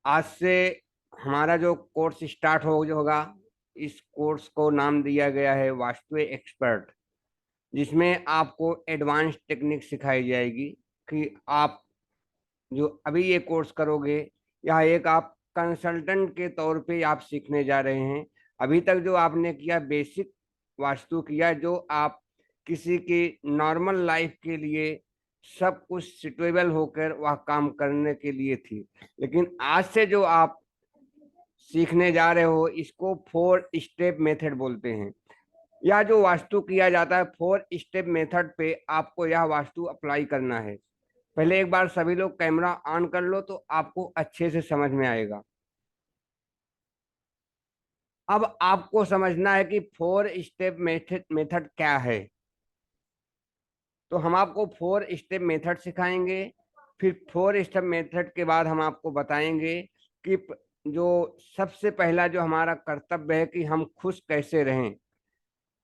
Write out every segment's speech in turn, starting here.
आज से हमारा जो कोर्स स्टार्ट होगा, इस कोर्स को नाम दिया गया है वास्तु एक्सपर्ट, जिसमें आपको एडवांस टेक्निक सिखाई जाएगी कि आप जो अभी ये कोर्स करोगे, यह एक आप कंसल्टेंट के तौर पे आप सीखने जा रहे हैं। अभी तक जो आपने किया बेसिक वास्तु किया, जो आप किसी की नॉर्मल लाइफ के लिए सब कुछ सिटेबल होकर वह काम करने के लिए थी। लेकिन आज से जो आप सीखने जा रहे हो, इसको 4 स्टेप मेथड बोलते हैं। यह जो वास्तु किया जाता है 4 स्टेप मेथड पे आपको यह वास्तु अप्लाई करना है। पहले एक बार सभी लोग कैमरा ऑन कर लो तो आपको अच्छे से समझ में आएगा। अब आपको समझना है कि 4 स्टेप मेथड मेथड क्या है। तो हम आपको 4 स्टेप मेथड सिखाएंगे। फिर 4 स्टेप मेथड के बाद हम आपको बताएंगे कि जो सबसे पहला जो हमारा कर्तव्य है कि हम खुश कैसे रहें,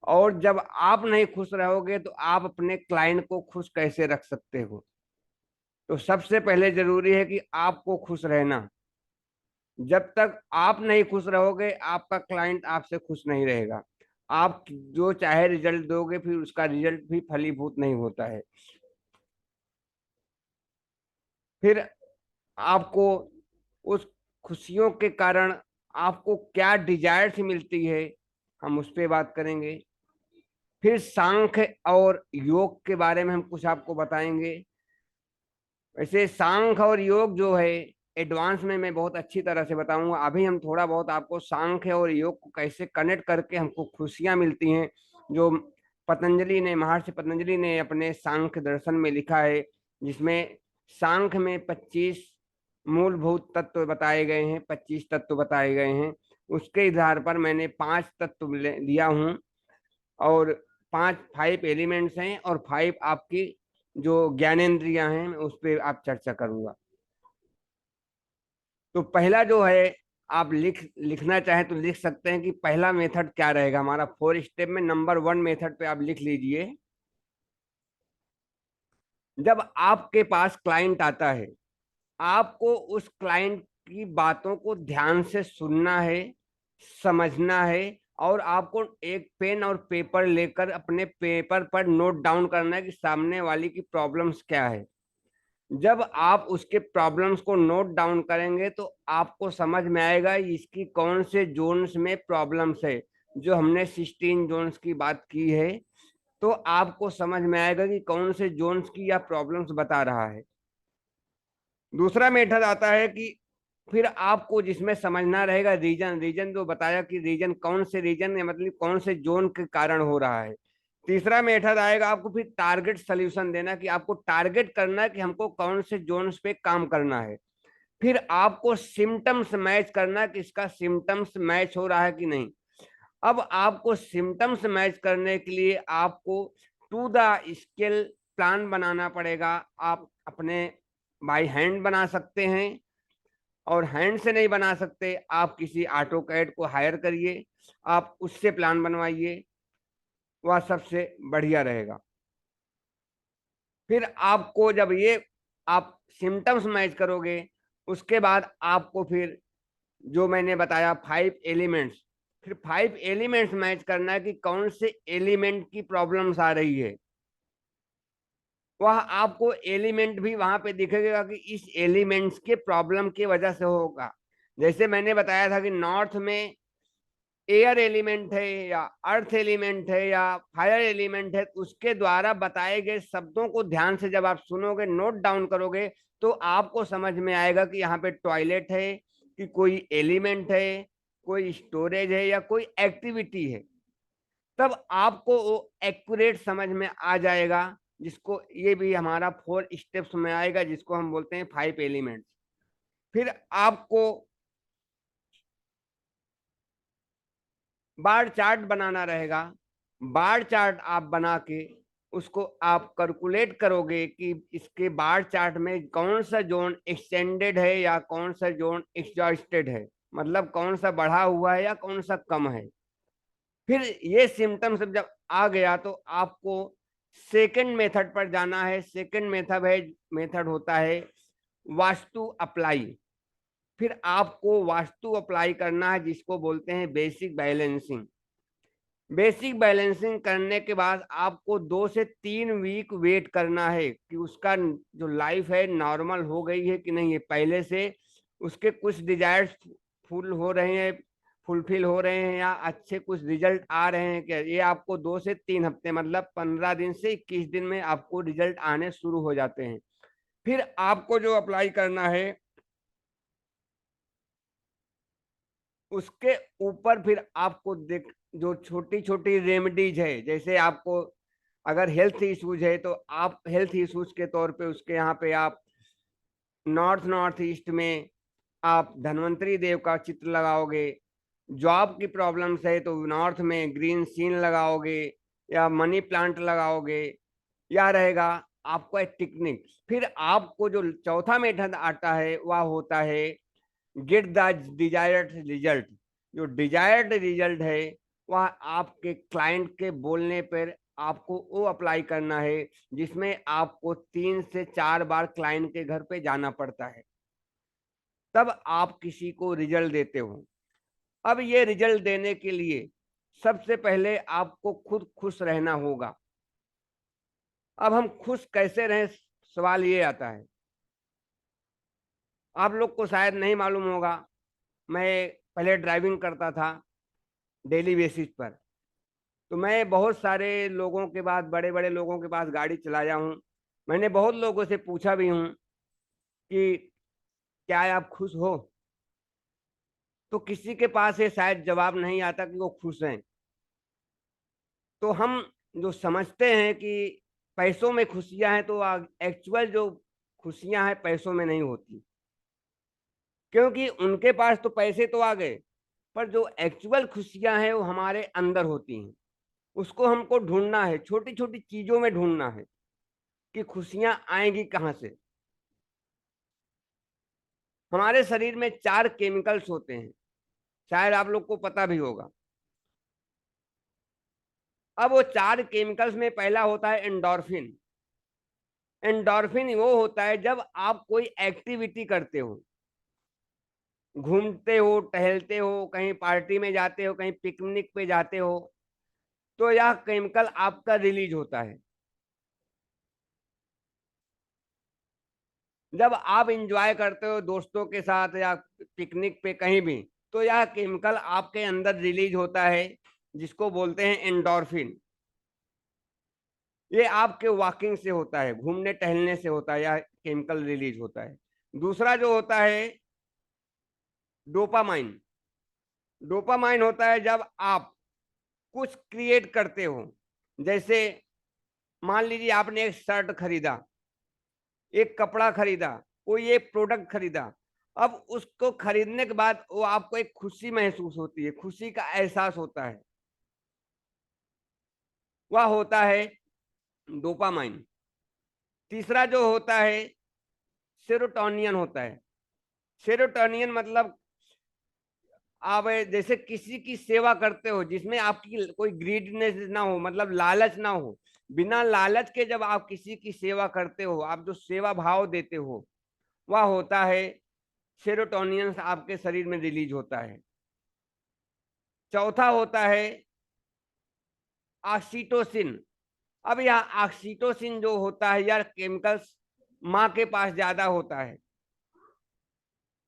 और जब आप नहीं खुश रहोगे तो आप अपने क्लाइंट को खुश कैसे रख सकते हो। तो सबसे पहले जरूरी है कि आपको खुश रहना। जब तक आप नहीं खुश रहोगे, आपका क्लाइंट आपसे खुश नहीं रहेगा। आप जो चाहे रिजल्ट दोगे, फिर उसका रिजल्ट भी फलीभूत नहीं होता है। फिर आपको उस खुशियों के कारण आपको क्या डिजायर्स मिलती है, हम उस पर बात करेंगे। फिर सांख्य और योग के बारे में हम कुछ आपको बताएंगे। वैसे सांख्य और योग जो है एडवांस में मैं बहुत अच्छी तरह से बताऊंगा। अभी हम थोड़ा बहुत आपको सांख्य और योग को कैसे कनेक्ट करके हमको खुशियां मिलती हैं, जो महर्षि पतंजलि ने अपने सांख्य दर्शन में लिखा है, जिसमें सांख्य में 25 मूलभूत तत्व बताए गए हैं, 25 तत्व बताए गए हैं। उसके आधार पर मैंने 5 तत्व लिया हूँ, और 5 एलिमेंट्स हैं, और 5 आपकी जो ज्ञानेंद्रियां हैं, मैं उस पर आप चर्चा करूंगा। तो पहला जो है, आप लिखना चाहें तो लिख सकते हैं कि पहला मेथड क्या रहेगा हमारा 4 स्टेप में। नंबर 1 मेथड पे आप लिख लीजिए। जब आपके पास क्लाइंट आता है, आपको उस क्लाइंट की बातों को ध्यान से सुनना है, समझना है, और आपको एक पेन और पेपर लेकर अपने पेपर पर नोट डाउन करना है कि सामने वाली की प्रॉब्लम्स क्या है। जब आप उसके प्रॉब्लम्स को नोट डाउन करेंगे तो आपको समझ में आएगा इसकी कौन से जोन्स में प्रॉब्लम्स है। जो हमने 16 जोन्स की बात की है, तो आपको समझ में आएगा कि कौन से जोन्स की यह प्रॉब्लम्स बता रहा है। दूसरा मेथड आता है कि फिर आपको जिसमें समझना रहेगा रीजन, रीजन जो बताया कि रीजन कौन से रीजन, मतलब कौन से जोन के कारण हो रहा है। तीसरा मेथड आएगा आपको फिर टारगेट सोल्यूशन देना, कि आपको टारगेट करना है कि हमको कौन से जोन्स पे काम करना है। फिर आपको सिम्टम्स मैच करना कि इसका सिम्टम्स मैच हो रहा है कि नहीं। अब आपको सिम्टम्स मैच करने के लिए आपको टू द स्केल प्लान बनाना पड़ेगा। आप अपने बाई हैंड बना सकते हैं, और हैंड से नहीं बना सकते आप किसी ऑटो कैड को हायर करिए, आप उससे प्लान बनवाइए, वह सबसे बढ़िया रहेगा। फिर आपको जब ये आप सिम्टम्स मैच करोगे, उसके बाद आपको फिर जो मैंने बताया 5 एलिमेंट्स, फिर 5 एलिमेंट्स मैच करना है कि कौन से एलिमेंट की प्रॉब्लम्स आ रही है। वह आपको एलिमेंट भी वहां पे दिखेगा कि इस एलिमेंट्स के प्रॉब्लम की वजह से होगा। जैसे मैंने बताया था कि नॉर्थ में एयर एलिमेंट है, या अर्थ एलिमेंट है, या फायर एलिमेंट है, तो उसके द्वारा बताए गए शब्दों को ध्यान से जब आप सुनोगे, नोट डाउन करोगे, तो आपको समझ में आएगा कि यहाँ पे टॉयलेट है, कि कोई एलिमेंट है, कोई स्टोरेज है, या कोई एक्टिविटी है। तब आपको वो एक्यूरेट समझ में आ जाएगा, जिसको ये भी हमारा 4 स्टेप्स में आएगा, जिसको हम बोलते हैं 5 एलिमेंट्स। फिर आपको बार चार्ट बनाना रहेगा। बार चार्ट आप बना के उसको आप कैलकुलेट करोगे कि इसके बार चार्ट में कौन सा जोन एक्सटेंडेड है या कौन सा जोन एग्जॉस्टेड है, मतलब कौन सा बढ़ा हुआ है या कौन सा कम है। फिर ये सिम्टम्स जब आ गया तो आपको सेकंड मेथड पर जाना है। सेकंड मेथड होता है वास्तु अप्लाई। फिर आपको वास्तु अप्लाई करना है, जिसको बोलते हैं बेसिक बैलेंसिंग। बेसिक बैलेंसिंग करने के बाद आपको 2 से 3 वीक वेट करना है कि उसका जो लाइफ है नॉर्मल हो गई है कि नहीं है, पहले से उसके कुछ डिजायर्स फुल हो रहे हैं, फुलफिल हो रहे हैं, या अच्छे कुछ रिजल्ट आ रहे हैं क्या। ये आपको 2 से 3 हफ्ते, मतलब 15 दिन से 21 दिन में आपको रिजल्ट आने शुरू हो जाते हैं। फिर आपको जो अप्लाई करना है उसके ऊपर फिर आपको देख, जो छोटी छोटी रेमेडीज है, जैसे आपको अगर हेल्थ इश्यूज है तो आप हेल्थ इश्यूज के तौर पे उसके यहाँ पे आप नॉर्थ ईस्ट में आप धन्वंतरी देव का चित्र लगाओगे। जॉब की प्रॉब्लम्स है तो नॉर्थ में ग्रीन सीन लगाओगे या मनी प्लांट लगाओगे। यह रहेगा आपका एक टेक्निक। फिर आपको जो चौथा मेथड आता है वह होता है गेट द डिजायर्ड रिजल्ट। जो डिजायर्ड रिजल्ट है वह आपके क्लाइंट के बोलने पर आपको वो अप्लाई करना है, जिसमें आपको 3 से 4 बार क्लाइंट के घर पे जाना पड़ता है, तब आप किसी को रिजल्ट देते हो। अब ये रिजल्ट देने के लिए सबसे पहले आपको खुद खुश रहना होगा। अब हम खुश कैसे रहें, सवाल ये आता है। आप लोग को शायद नहीं मालूम होगा, मैं पहले ड्राइविंग करता था डेली बेसिस पर। तो मैं बहुत सारे लोगों के पास, बड़े बड़े लोगों के पास गाड़ी चलाया हूँ। मैंने बहुत लोगों से पूछा भी हूँ कि क्या आप खुश हो। तो किसी के पास ये शायद जवाब नहीं आता कि वो खुश हैं। तो हम जो समझते हैं कि पैसों में खुशियां हैं, तो एक्चुअल जो खुशियां हैं पैसों में नहीं होती, क्योंकि उनके पास तो पैसे तो आ गए, पर जो एक्चुअल खुशियां हैं वो हमारे अंदर होती हैं। उसको हमको ढूंढना है, छोटी छोटी चीजों में ढूंढना है कि खुशियां आएंगी कहाँ से। हमारे शरीर में 4 केमिकल्स होते हैं, शायद आप लोग को पता भी होगा। अब वो 4 केमिकल्स में पहला होता है एंडोर्फिन। एंडोर्फिन वो होता है जब आप कोई एक्टिविटी करते हो, घूमते हो, टहलते हो, कहीं पार्टी में जाते हो, कहीं पिकनिक पे जाते हो, तो यह केमिकल आपका रिलीज होता है। जब आप इंजॉय करते हो दोस्तों के साथ या पिकनिक पे कहीं भी, तो यह केमिकल आपके अंदर रिलीज होता है, जिसको बोलते हैं एंडोर्फिन। ये आपके वॉकिंग से होता है, घूमने टहलने से होता है, यह केमिकल रिलीज होता है। दूसरा जो होता है डोपामाइन। डोपामाइन होता है जब आप कुछ क्रिएट करते हो। जैसे मान लीजिए आपने एक शर्ट खरीदा, एक कपड़ा खरीदा, कोई एक प्रोडक्ट खरीदा। अब उसको खरीदने के बाद वो आपको एक खुशी महसूस होती है, खुशी का एहसास होता है, वह होता है डोपामाइन। तीसरा जो होता है सेरोटोनियन होता है। सेरोटोनियन मतलब आप जैसे किसी की सेवा करते हो जिसमें आपकी कोई ग्रीडनेस ना हो, मतलब लालच ना हो। बिना लालच के जब आप किसी की सेवा करते हो, आप जो सेवा भाव देते हो, वह होता है सेरोटोनियन, आपके शरीर में रिलीज होता है। चौथा होता है ऑक्सीटोसिन। अब यह ऑक्सीटोसिन जो होता है, यह केमिकल्स माँ के पास ज्यादा होता है।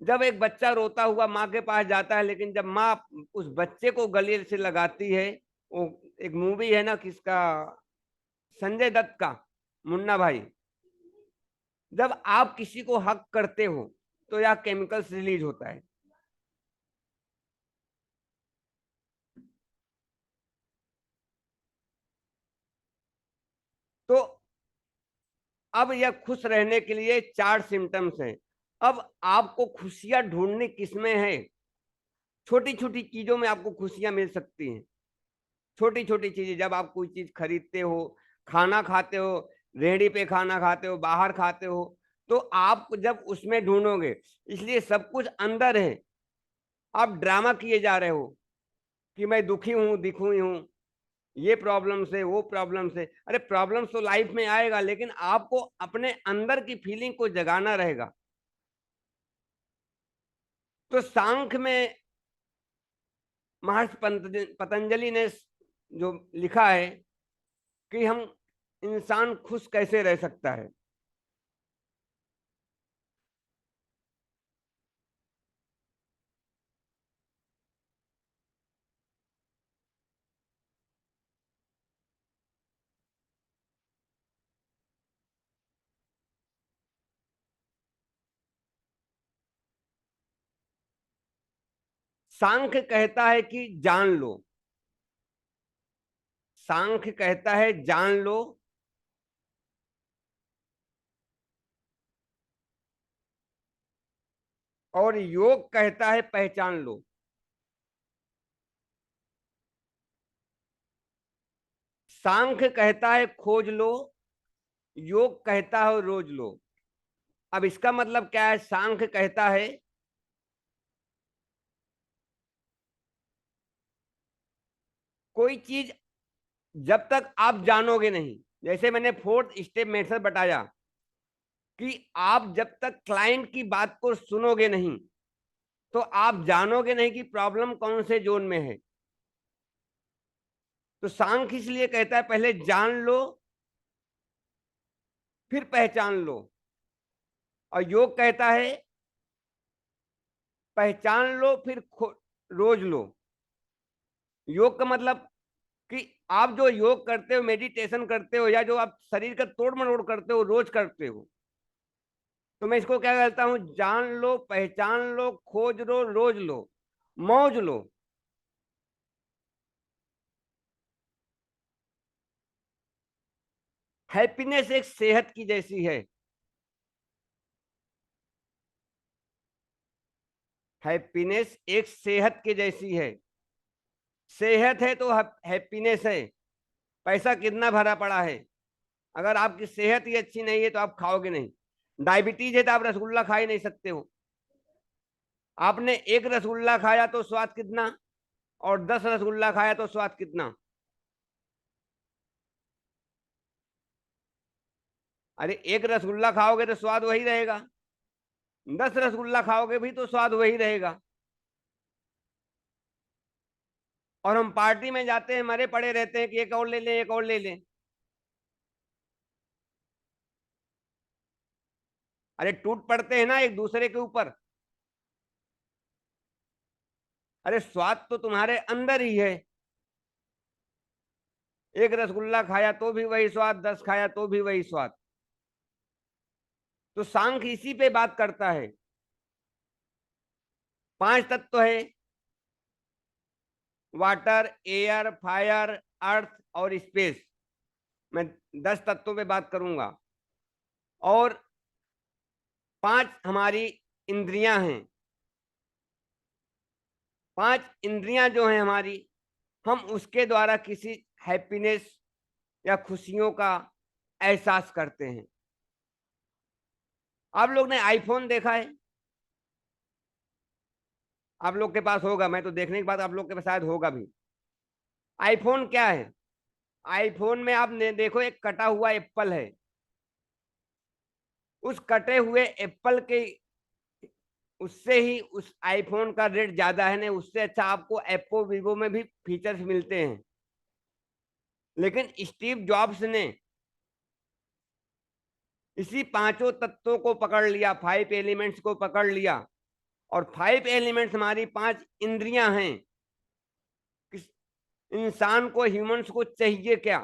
जब एक बच्चा रोता हुआ माँ के पास जाता है, लेकिन जब माँ उस बच्चे को गले से लगाती है, वो एक मूवी है ना किसका, संजय दत्त का, मुन्ना भाई। जब आप किसी को हक करते हो तो यह केमिकल्स रिलीज होता है। तो अब यह खुश रहने के लिए 4 सिम्टम्स हैं। अब आपको खुशियां ढूंढनी किसमें है। छोटी छोटी चीजों में आपको खुशियां मिल सकती हैं। छोटी छोटी चीजें, जब आप कोई चीज खरीदते हो, खाना खाते हो, रेहड़ी पे खाना खाते हो, बाहर खाते हो, तो आप जब उसमें ढूंढोगे, इसलिए सब कुछ अंदर है। आप ड्रामा किए जा रहे हो कि मैं दुखी हूं, दिखू हूं, ये प्रॉब्लम से, वो प्रॉब्लम से। अरे प्रॉब्लम्स तो लाइफ में आएगा, लेकिन आपको अपने अंदर की फीलिंग को जगाना रहेगा। तो सांख्य में महर्षि पतंजलि ने जो लिखा है कि हम इंसान खुश कैसे रह सकता है। सांख्य कहता है कि जान लो। सांख्य कहता है जान लो। और योग कहता है पहचान लो। सांख्य कहता है खोज लो। योग कहता है रोज लो। अब इसका मतलब क्या है? सांख्य कहता है कोई चीज जब तक आप जानोगे नहीं, जैसे मैंने फोर्थ स्टेप मेथड बताया कि आप जब तक क्लाइंट की बात को सुनोगे नहीं तो आप जानोगे नहीं कि प्रॉब्लम कौन से जोन में है। तो सांख्य इसलिए कहता है पहले जान लो, फिर पहचान लो। और योग कहता है पहचान लो, फिर रोज लो। योग का मतलब कि आप जो योग करते हो, मेडिटेशन करते हो, या जो आप शरीर का तोड़ मरोड़ करते हो, रोज करते हो, तो मैं इसको क्या कहता हूं? जान लो, पहचान लो, खोज लो, रोज लो, मौज लो। हैप्पीनेस एक सेहत की जैसी है। हैप्पीनेस एक सेहत की जैसी है। सेहत है तो हैप्पीनेस है। पैसा कितना भरा पड़ा है, अगर आपकी सेहत ही अच्छी नहीं है तो आप खाओगे नहीं। डायबिटीज है तो आप रसगुल्ला खा ही नहीं सकते हो। आपने एक रसगुल्ला खाया तो स्वाद कितना, और 10 रसगुल्ला खाया तो स्वाद कितना। अरे एक रसगुल्ला खाओगे तो स्वाद वही रहेगा, 10 रसगुल्ला खाओगे भी तो स्वाद वही रहेगा। और हम पार्टी में जाते हैं, मरे पड़े रहते हैं कि एक और ले लें, एक और ले लें। अरे टूट पड़ते हैं ना एक दूसरे के ऊपर। अरे स्वाद तो तुम्हारे अंदर ही है। एक रसगुल्ला खाया तो भी वही स्वाद, 10 खाया तो भी वही स्वाद। तो सांख्य इसी पे बात करता है। 5 तत्व है: वाटर, एयर, फायर, अर्थ और स्पेस। मैं 10 तत्वों पे बात करूंगा। और 5 हमारी इंद्रियां हैं। 5 इंद्रियां जो हैं हमारी, हम उसके द्वारा किसी हैप्पीनेस या खुशियों का एहसास करते हैं। आप लोग ने आईफोन देखा है? आप लोग के पास होगा, मैं तो देखने के बाद आप लोग के पास शायद होगा भी। आईफोन क्या है? आईफोन में आपने देखो एक कटा हुआ एप्पल है। उस कटे हुए एप्पल के, उससे ही उस आईफोन का रेट ज्यादा है। नहीं, उससे अच्छा आपको एप्पो वीवो में भी फीचर्स मिलते हैं। लेकिन स्टीव जॉब्स ने इसी 5 तत्वों को पकड़ लिया, 5 एलिमेंट्स को पकड़ लिया। और 5 एलिमेंट्स हमारी 5 इंद्रियां हैं। किस इंसान को, ह्यूमंस को चाहिए क्या,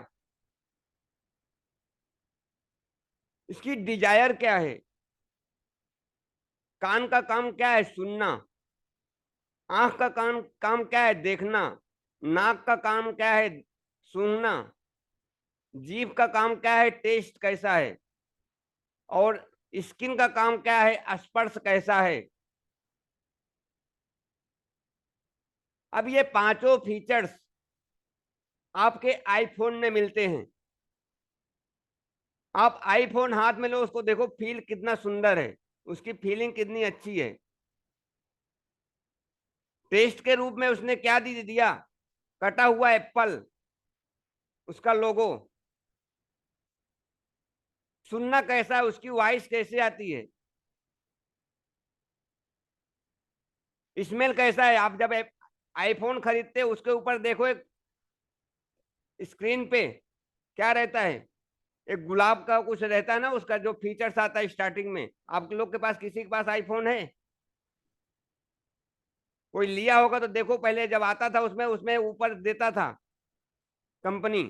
इसकी डिजायर क्या है। कान का काम क्या है? सुनना। आंख का काम काम क्या है? देखना। नाक का काम क्या है? सूंघना। जीभ का काम क्या है? टेस्ट कैसा है। और स्किन का काम क्या है? स्पर्श कैसा है। अब ये 5 फीचर्स आपके आईफोन में मिलते हैं। आप आईफोन हाथ में लो, उसको देखो, फील कितना सुंदर है, उसकी फीलिंग कितनी अच्छी है। टेस्ट के रूप में उसने क्या दिया? कटा हुआ एप्पल, उसका लोगो। सुनना कैसा है? उसकी वॉइस कैसे आती है। स्मेल कैसा है, आप जब आईफोन खरीदते हो उसके ऊपर देखो, एक स्क्रीन पे क्या रहता है, एक गुलाब का कुछ रहता है ना, उसका जो फीचर्स आता है स्टार्टिंग में। आप लोग के पास, किसी के पास आईफोन है? कोई लिया होगा तो देखो, पहले जब आता था उसमें उसमें ऊपर देता था कंपनी।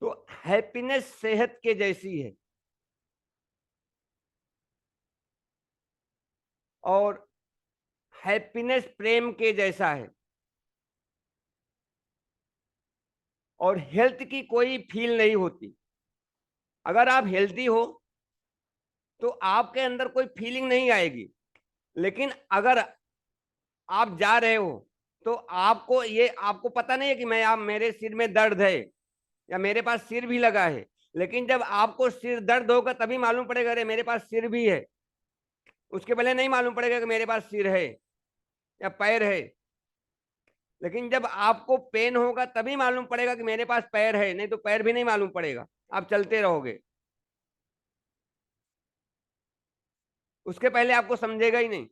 तो हैप्पीनेस सेहत के जैसी है, और हैप्पीनेस प्रेम के जैसा है, और हेल्थ की कोई फील नहीं होती। अगर आप हेल्दी हो तो आपके अंदर कोई फीलिंग नहीं आएगी। लेकिन अगर आप जा रहे हो तो आपको ये, आपको पता नहीं है कि मैं, आप, मेरे सिर में दर्द है या मेरे पास सिर भी लगा है। लेकिन जब आपको सिर दर्द होगा तभी मालूम पड़ेगा, अरे मेरे पास सिर भी है। उसके पहले नहीं मालूम पड़ेगा कि मेरे पास सिर है या पैर है। लेकिन जब आपको पेन होगा तभी मालूम पड़ेगा कि मेरे पास पैर है, नहीं तो पैर भी नहीं मालूम पड़ेगा, आप चलते रहोगे। उसके पहले आपको समझेगा ही नहीं।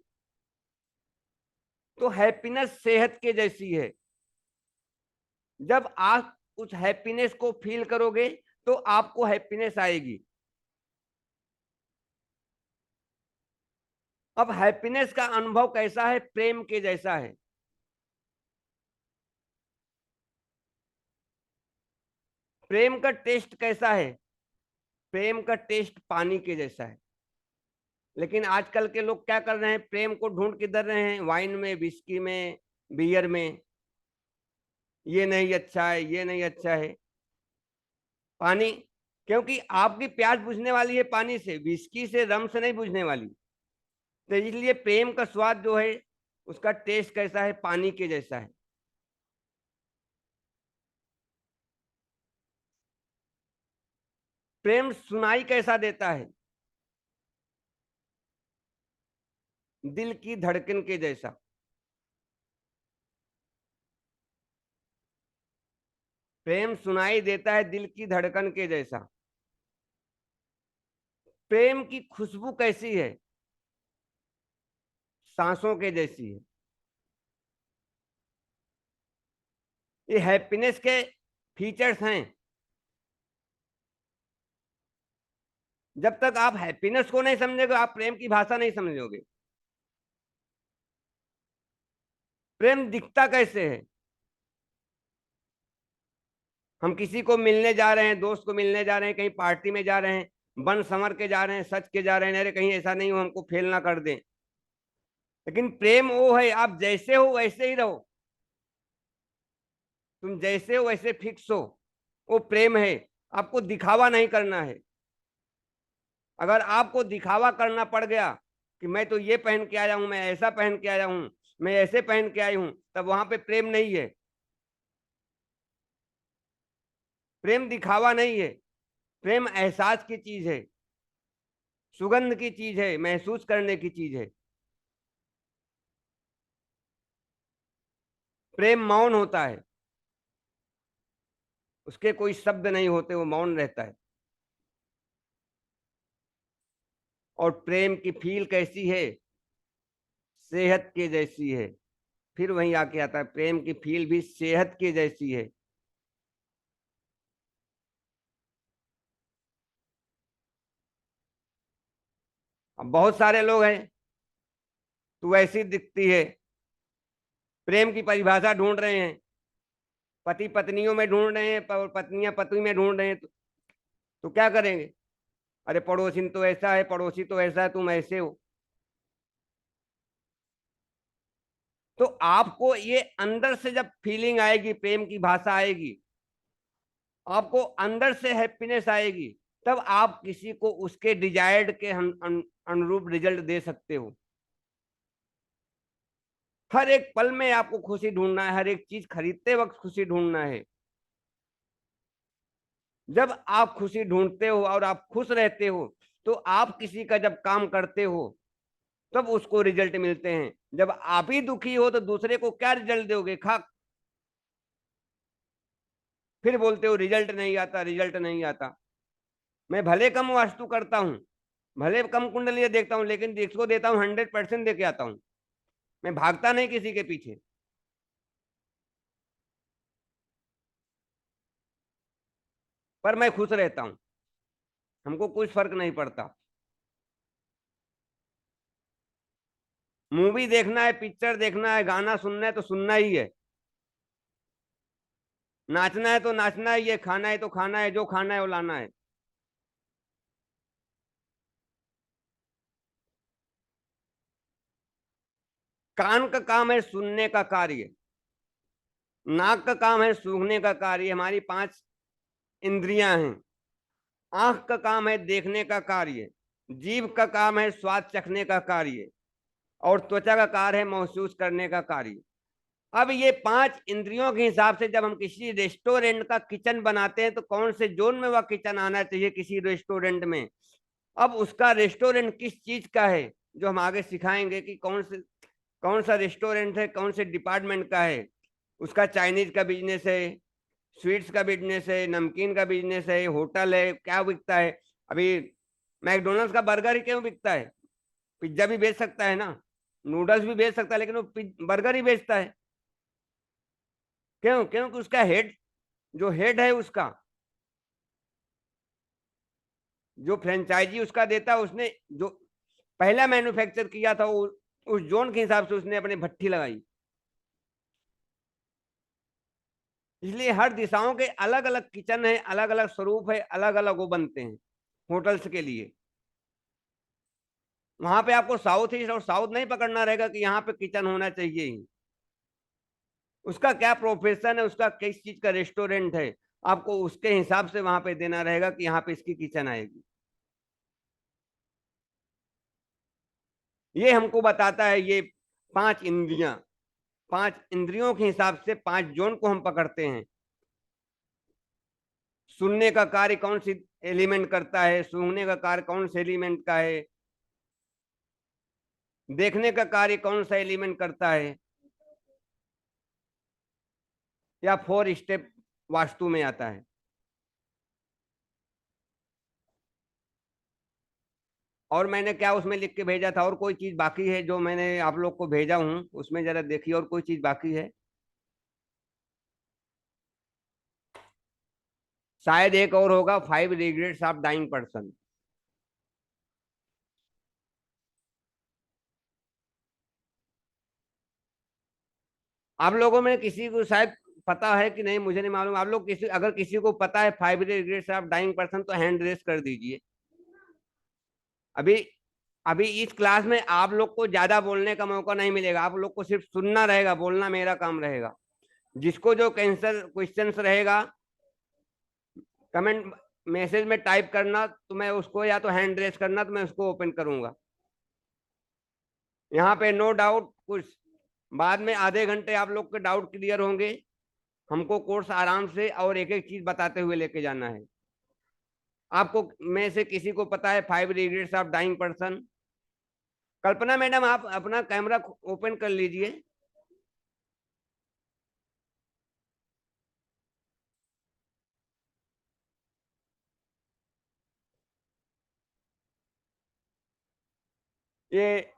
तो हैप्पीनेस सेहत के जैसी है। जब आप उस हैप्पीनेस को फील करोगे तो आपको हैप्पीनेस आएगी। अब हैप्पीनेस का अनुभव कैसा है? प्रेम के जैसा है। प्रेम का टेस्ट कैसा है? प्रेम का टेस्ट पानी के जैसा है। लेकिन आजकल के लोग क्या कर रहे हैं, प्रेम को ढूंढ किधर रहे हैं? वाइन में, विस्की में, बियर में। ये नहीं अच्छा है, ये नहीं अच्छा है। पानी, क्योंकि आपकी प्यास बुझने वाली है पानी से, विस्की से, रम से नहीं बुझने वाली। तो इसलिए प्रेम का स्वाद जो है, उसका टेस्ट कैसा है? पानी के जैसा है। प्रेम सुनाई कैसा देता है? दिल की धड़कन के जैसा। प्रेम सुनाई देता है दिल की धड़कन के जैसा। प्रेम की खुशबू कैसी है? सांसों के जैसी है। ये हैप्पीनेस के फीचर्स हैं। जब तक आप हैप्पीनेस को नहीं समझोगे, आप प्रेम की भाषा नहीं समझोगे। प्रेम दिखता कैसे है? हम किसी को मिलने जा रहे हैं, दोस्त को मिलने जा रहे हैं, कहीं पार्टी में जा रहे हैं, बन संवर के जा रहे हैं, सच के जा रहे हैं, अरे कहीं ऐसा नहीं हो हमको फेल ना कर दें। लेकिन प्रेम वो है, आप जैसे हो वैसे ही रहो। तुम जैसे हो वैसे फिक्स हो। वो प्रेम है। आपको दिखावा नहीं करना है। अगर आपको दिखावा करना पड़ गया कि मैं तो ये पहन के आया हूं, मैं ऐसा पहन के आया हूं, मैं ऐसे पहन के आई हूं, तब वहां पे प्रेम नहीं है। प्रेम दिखावा नहीं है। प्रेम एहसास की चीज है, सुगंध की चीज है, महसूस करने की चीज है। प्रेम मौन होता है। उसके कोई शब्द नहीं होते, वो मौन रहता है। और प्रेम की फील कैसी है? सेहत के जैसी है। फिर वहीं आके आता है, प्रेम की फील भी सेहत के जैसी है। अब बहुत सारे लोग हैं, तू ऐसी दिखती है, प्रेम की परिभाषा ढूंढ रहे हैं, पति पत्नियों में ढूंढ रहे हैं, और पत्नियां पति में ढूंढ रहे हैं। तो क्या करेंगे? अरे पड़ोसी तो ऐसा है, पड़ोसी तो ऐसा है, तुम ऐसे हो। तो आपको ये अंदर से जब फीलिंग आएगी, प्रेम की भाषा आएगी, आपको अंदर से हैप्पीनेस आएगी, तब आप किसी को उसके डिजायर्ड के अनुरूप रिजल्ट दे सकते हो। हर एक पल में आपको खुशी ढूंढना है, हर एक चीज खरीदते वक्त खुशी ढूंढना है। जब आप खुशी ढूंढते हो और आप खुश रहते हो, तो आप किसी का जब काम करते हो तब उसको रिजल्ट मिलते हैं। जब आप ही दुखी हो तो दूसरे को क्या रिजल्ट दोगे? खा फिर बोलते हो रिजल्ट नहीं आता, रिजल्ट नहीं आता। मैं भले कम वास्तु करता हूँ, भले कम कुंडलियां देखता हूँ, लेकिन जिसको देता हूँ 100% दे के आता हूँ। मैं भागता नहीं किसी के पीछे। पर मैं खुश रहता हूँ, हमको कुछ फर्क नहीं पड़ता। मूवी देखना है, पिक्चर देखना है, गाना सुनना है तो सुनना ही है। नाचना है तो नाचना ही है, खाना है तो खाना है, जो खाना है वो लाना है। कान का काम है सुनने का कार्य, नाक का काम है सूंघने का कार्य, हमारी 5 इंद्रियां हैं। आंख का काम है देखने का कार्य, जीभ का काम है स्वाद चखने का कार्य, और त्वचा का कार्य है महसूस करने का कार्य। अब ये 5 इंद्रियों के हिसाब से जब हम किसी रेस्टोरेंट का किचन बनाते हैं तो कौन से जोन में वह किचन आना चाहिए किसी रेस्टोरेंट में। अब उसका रेस्टोरेंट किस चीज का है, जो हम आगे सिखाएंगे कि कौन सा रेस्टोरेंट है, कौन से डिपार्टमेंट का है। उसका चाइनीज का बिजनेस है, स्वीट्स का बिजनेस है, नमकीन का बिजनेस है, होटल है, क्या बिकता है। अभी मैकडोनल्ड्स का बर्गर ही क्यों बिकता है? पिज्जा भी बेच सकता है ना, नूडल्स भी बेच सकता है, लेकिन वो बर्गर ही बेचता है। क्यों? क्योंकि उसका हेड, जो हेड है उसका, जो फ्रेंचाइजी उसका देता है, उसने जो पहला मैन्युफैक्चर किया था वो उस जोन के हिसाब से उसने अपनी भट्ठी लगाई। इसलिए हर दिशाओं के अलग अलग किचन है, अलग अलग स्वरूप है, अलग अलग वो बनते हैं होटल्स के लिए। वहां पे आपको साउथ ईस्ट और साउथ नहीं पकड़ना रहेगा कि यहाँ पे किचन होना चाहिए ही। उसका क्या प्रोफेशन है, उसका किस चीज का रेस्टोरेंट है, आपको उसके हिसाब से वहां पे देना रहेगा कि यहाँ पे इसकी किचन आएगी। ये हमको बताता है ये 5 इंद्रियां। 5 इंद्रियों के हिसाब से 5 जोन को हम पकड़ते हैं। सुनने का कार्य कौन सी एलिमेंट करता है, सूंघने का कार्य कौन से एलिमेंट का है, देखने का कार्य कौन सा एलिमेंट करता है, या 4 स्टेप वास्तु में आता है। और मैंने क्या उसमें लिख के भेजा था? और कोई चीज बाकी है जो मैंने आप लोग को भेजा हूं उसमें जरा देखिए, और कोई चीज बाकी है? शायद एक और होगा, 5 रिग्रेट्स ऑफ डाइंग पर्सन। आप लोगों में किसी को शायद पता है कि नहीं मुझे नहीं मालूम। आप लोग किसी, अगर किसी को पता है 5 रिग्रेट्स ऑफ डाइंग पर्सन तो हैंड रेस कर दीजिए। अभी अभी इस क्लास में आप लोग को ज्यादा बोलने का मौका नहीं मिलेगा, आप लोग को सिर्फ सुनना रहेगा, बोलना मेरा काम रहेगा। जिसको जो कैंसर क्वेश्चंस रहेगा कमेंट मैसेज में टाइप करना, तो मैं उसको, या तो हैंड रेस करना तो मैं उसको ओपन करूंगा। यहाँ पे नो डाउट कुछ बाद में आधे घंटे आप लोग के डाउट क्लियर होंगे। हमको कोर्स आराम से और एक एक चीज बताते हुए लेके जाना है। आपको में से किसी को पता है 5 regrets of dying person? Kalpana madam, आप अपना कैमरा ओपन कर लीजिए। ये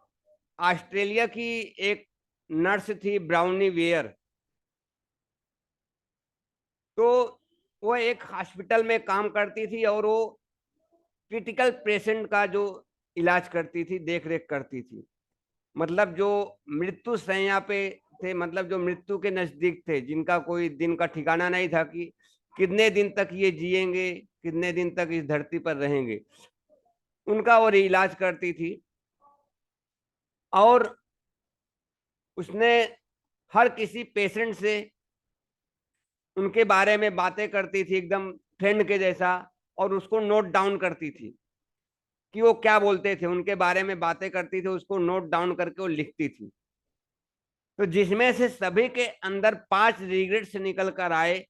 ऑस्ट्रेलिया की एक नर्स थी, ब्राउनी वेयर। तो वो एक हॉस्पिटल में काम करती थी और वो क्रिटिकल पेशेंट का जो इलाज करती थी, देख रेख करती थी। मतलब जो मृत्यु शैया पे थे, मतलब जो मृत्यु के नजदीक थे, जिनका कोई दिन का ठिकाना नहीं था कि कितने दिन तक ये जिएंगे, कितने दिन तक इस धरती पर रहेंगे, उनका और इलाज करती थी। और उसने हर किसी पेशेंट से उनके बारे में बातें करती थी एकदम फ्रेंड के जैसा, और उसको नोट डाउन करती थी कि वो क्या बोलते थे, उनके बारे में बातें करती थी, उसको नोट डाउन करके वो लिखती थी। तो जिसमें से सभी के अंदर 5 रिग्रेट्स निकल कर आए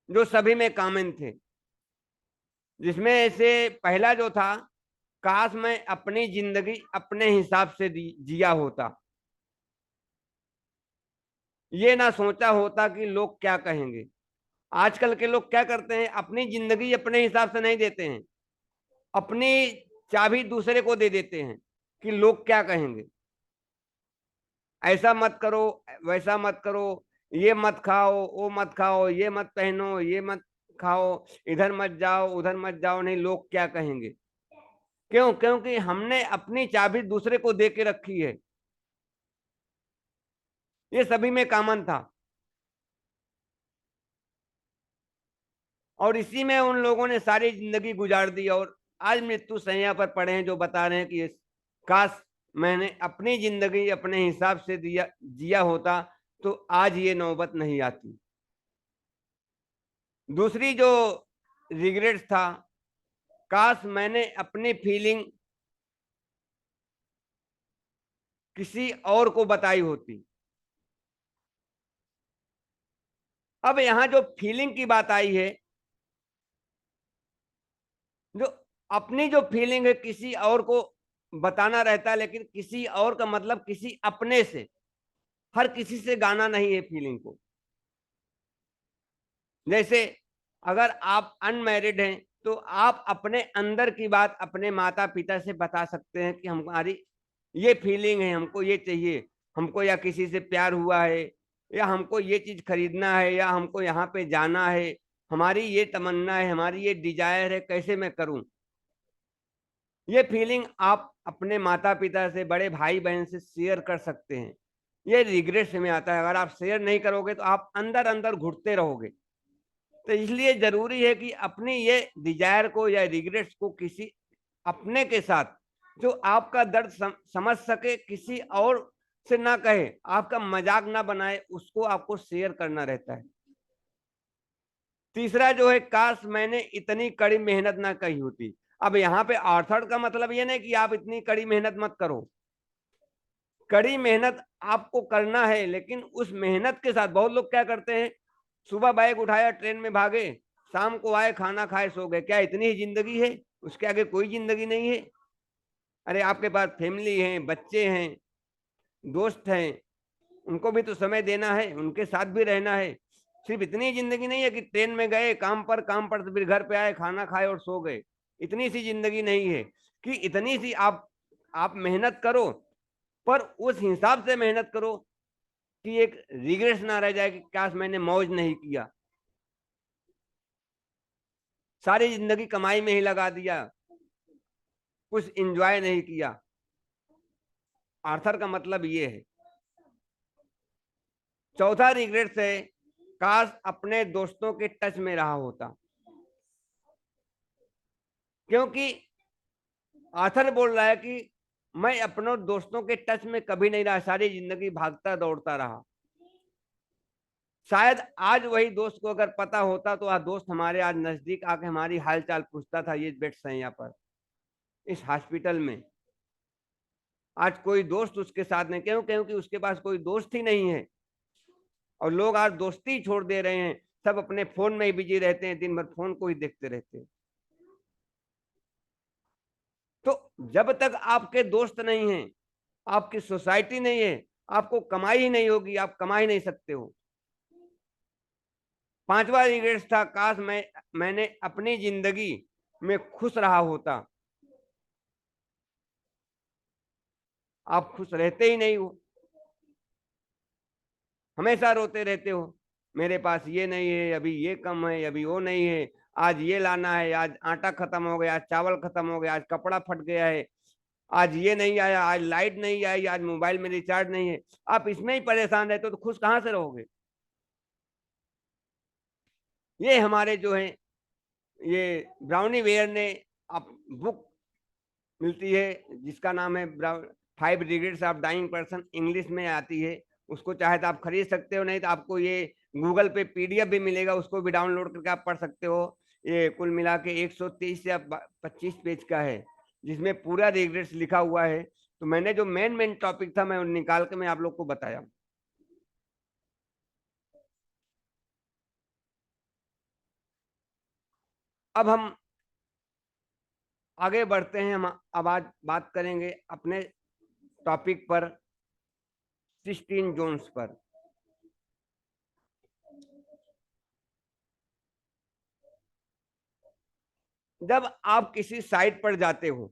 जो सभी में कॉमन थे, जिसमें से पहला जो था, काश मैं अपनी जिंदगी अपने हिसाब से जिया होता, ये ना सोचा होता कि लोग क्या कहेंगे। आजकल के लोग क्या करते हैं, अपनी जिंदगी अपने हिसाब से नहीं देते हैं, अपनी चाबी दूसरे को दे देते हैं कि लोग क्या कहेंगे, ऐसा मत करो, वैसा मत करो, ये मत खाओ, वो मत खाओ, ये मत पहनो, ये मत खाओ, इधर मत जाओ, उधर मत जाओ, नहीं लोग क्या कहेंगे। क्यों? क्योंकि हमने अपनी चाबी दूसरे को दे के रखी है। ये सभी में कॉमन था, और इसी में उन लोगों ने सारी जिंदगी गुजार दी, और आज मृत्यु शैया पर पड़े हैं जो बता रहे हैं कि काश मैंने अपनी जिंदगी अपने हिसाब से जिया होता तो आज ये नौबत नहीं आती। दूसरी जो रिग्रेट था, काश मैंने अपनी फीलिंग किसी और को बताई होती। अब यहां जो फीलिंग की बात आई है, जो अपनी जो फीलिंग है किसी और को बताना रहता है, लेकिन किसी और का मतलब किसी अपने से, हर किसी से गाना नहीं है फीलिंग को। जैसे अगर आप अनमैरिड हैं तो आप अपने अंदर की बात अपने माता पिता से बता सकते हैं कि हमारी ये फीलिंग है, हमको ये चाहिए, हमको या किसी से प्यार हुआ है, या हमको ये चीज खरीदना है, या हमको यहाँ पे जाना है, हमारी ये तमन्ना है, हमारी ये डिजायर है, कैसे मैं करूं। ये फीलिंग आप अपने माता पिता से, बड़े भाई बहन से शेयर कर सकते हैं। ये रिग्रेट में आता है, अगर आप शेयर नहीं करोगे तो आप अंदर अंदर घुटते रहोगे। तो इसलिए जरूरी है कि अपनी ये डिजायर को या रिग्रेट्स को किसी अपने के साथ, जो आपका दर्द समझ सके, किसी और से ना कहे, आपका मजाक ना बनाए, उसको आपको शेयर करना रहता है। तीसरा जो है, काश मैंने इतनी कड़ी मेहनत ना की होती। अब यहाँ पे ऑर्थर का मतलब ये नहीं कि आप इतनी कड़ी मेहनत मत करो, कड़ी मेहनत आपको करना है, लेकिन उस मेहनत के साथ बहुत लोग क्या करते हैं, सुबह बैग उठाया ट्रेन में भागे, शाम को आए खाना खाए सो गए, क्या इतनी ही जिंदगी है? उसके आगे कोई जिंदगी नहीं है। अरे आपके पास फैमिली है, बच्चे हैं, दोस्त हैं, उनको भी तो समय देना है, उनके साथ भी रहना है। सिर्फ इतनी जिंदगी नहीं है कि ट्रेन में गए, काम पर, तो फिर घर पे आए, खाना खाए और सो गए। इतनी सी जिंदगी नहीं है कि इतनी सी आप मेहनत करो, पर उस हिसाब से मेहनत करो कि एक रिग्रेट ना रह जाए कि काश मैंने मौज नहीं किया, सारी जिंदगी कमाई में ही लगा दिया, कुछ एंजॉय नहीं किया। आर्थर का मतलब ये है। चौथा रिग्रेट है, काश अपने दोस्तों के टच में रहा होता। क्योंकि आर्थर बोल रहा है कि मैं अपनों दोस्तों के टच में कभी नहीं रहा, सारी जिंदगी भागता दौड़ता रहा। शायद आज वही दोस्त को अगर पता होता तो आज दोस्त हमारे आज नजदीक आके हमारी हालचाल पूछता था, ये बेड्स हैं यहाँ पर इस हॉस्पिटल में। आज कोई दोस्त उसके साथ नहीं, क्यों? क्योंकि उसके पास कोई दोस्त ही नहीं है। और लोग आज दोस्ती छोड़ दे रहे हैं, सब अपने फोन में ही बिजी रहते हैं, दिन भर फोन को ही देखते रहते हैं। तो जब तक आपके दोस्त नहीं है, आपकी सोसाइटी नहीं है, आपको कमाई ही नहीं होगी, आप कमा ही नहीं सकते हो। पांचवा रिग्रेट था, काश मैंने अपनी जिंदगी में खुश रहा होता। आप खुश रहते ही नहीं हो, हमेशा रोते रहते हो, मेरे पास ये नहीं है, अभी ये कम है, अभी वो नहीं है, आज ये लाना है, आज आटा खत्म हो गया, आज चावल खत्म हो गया, आज कपड़ा फट गया है, आज ये नहीं आया, आज लाइट नहीं आई, आज मोबाइल में रिचार्ज नहीं है। आप इसमें ही परेशान रहते हो तो खुश कहां से रहोगे। ये हमारे जो है, ये ब्राउनी वेयर ने आप बुक मिलती है जिसका नाम है 5 regrets of dying person, English में आती है। उसको चाहे तो आप खरीद सकते हो, नहीं तो आपको ये गूगल पे पीडीएफ भी मिलेगा, उसको भी डाउनलोड करके आप पढ़ सकते हो। ये कुल मिला के 130 या 25 पेज का है, जिसमें पूरा रिग्रेट्स लिखा हुआ है। तो मैंने जो मेन मेन टॉपिक था मैं निकाल के मैं आप लोग को बताया। अब हम आगे बढ़ते हैं। हम अब आज बात करेंगे अपने टॉपिक पर, 16 जोन्स पर। जब आप किसी साइट पर जाते हो,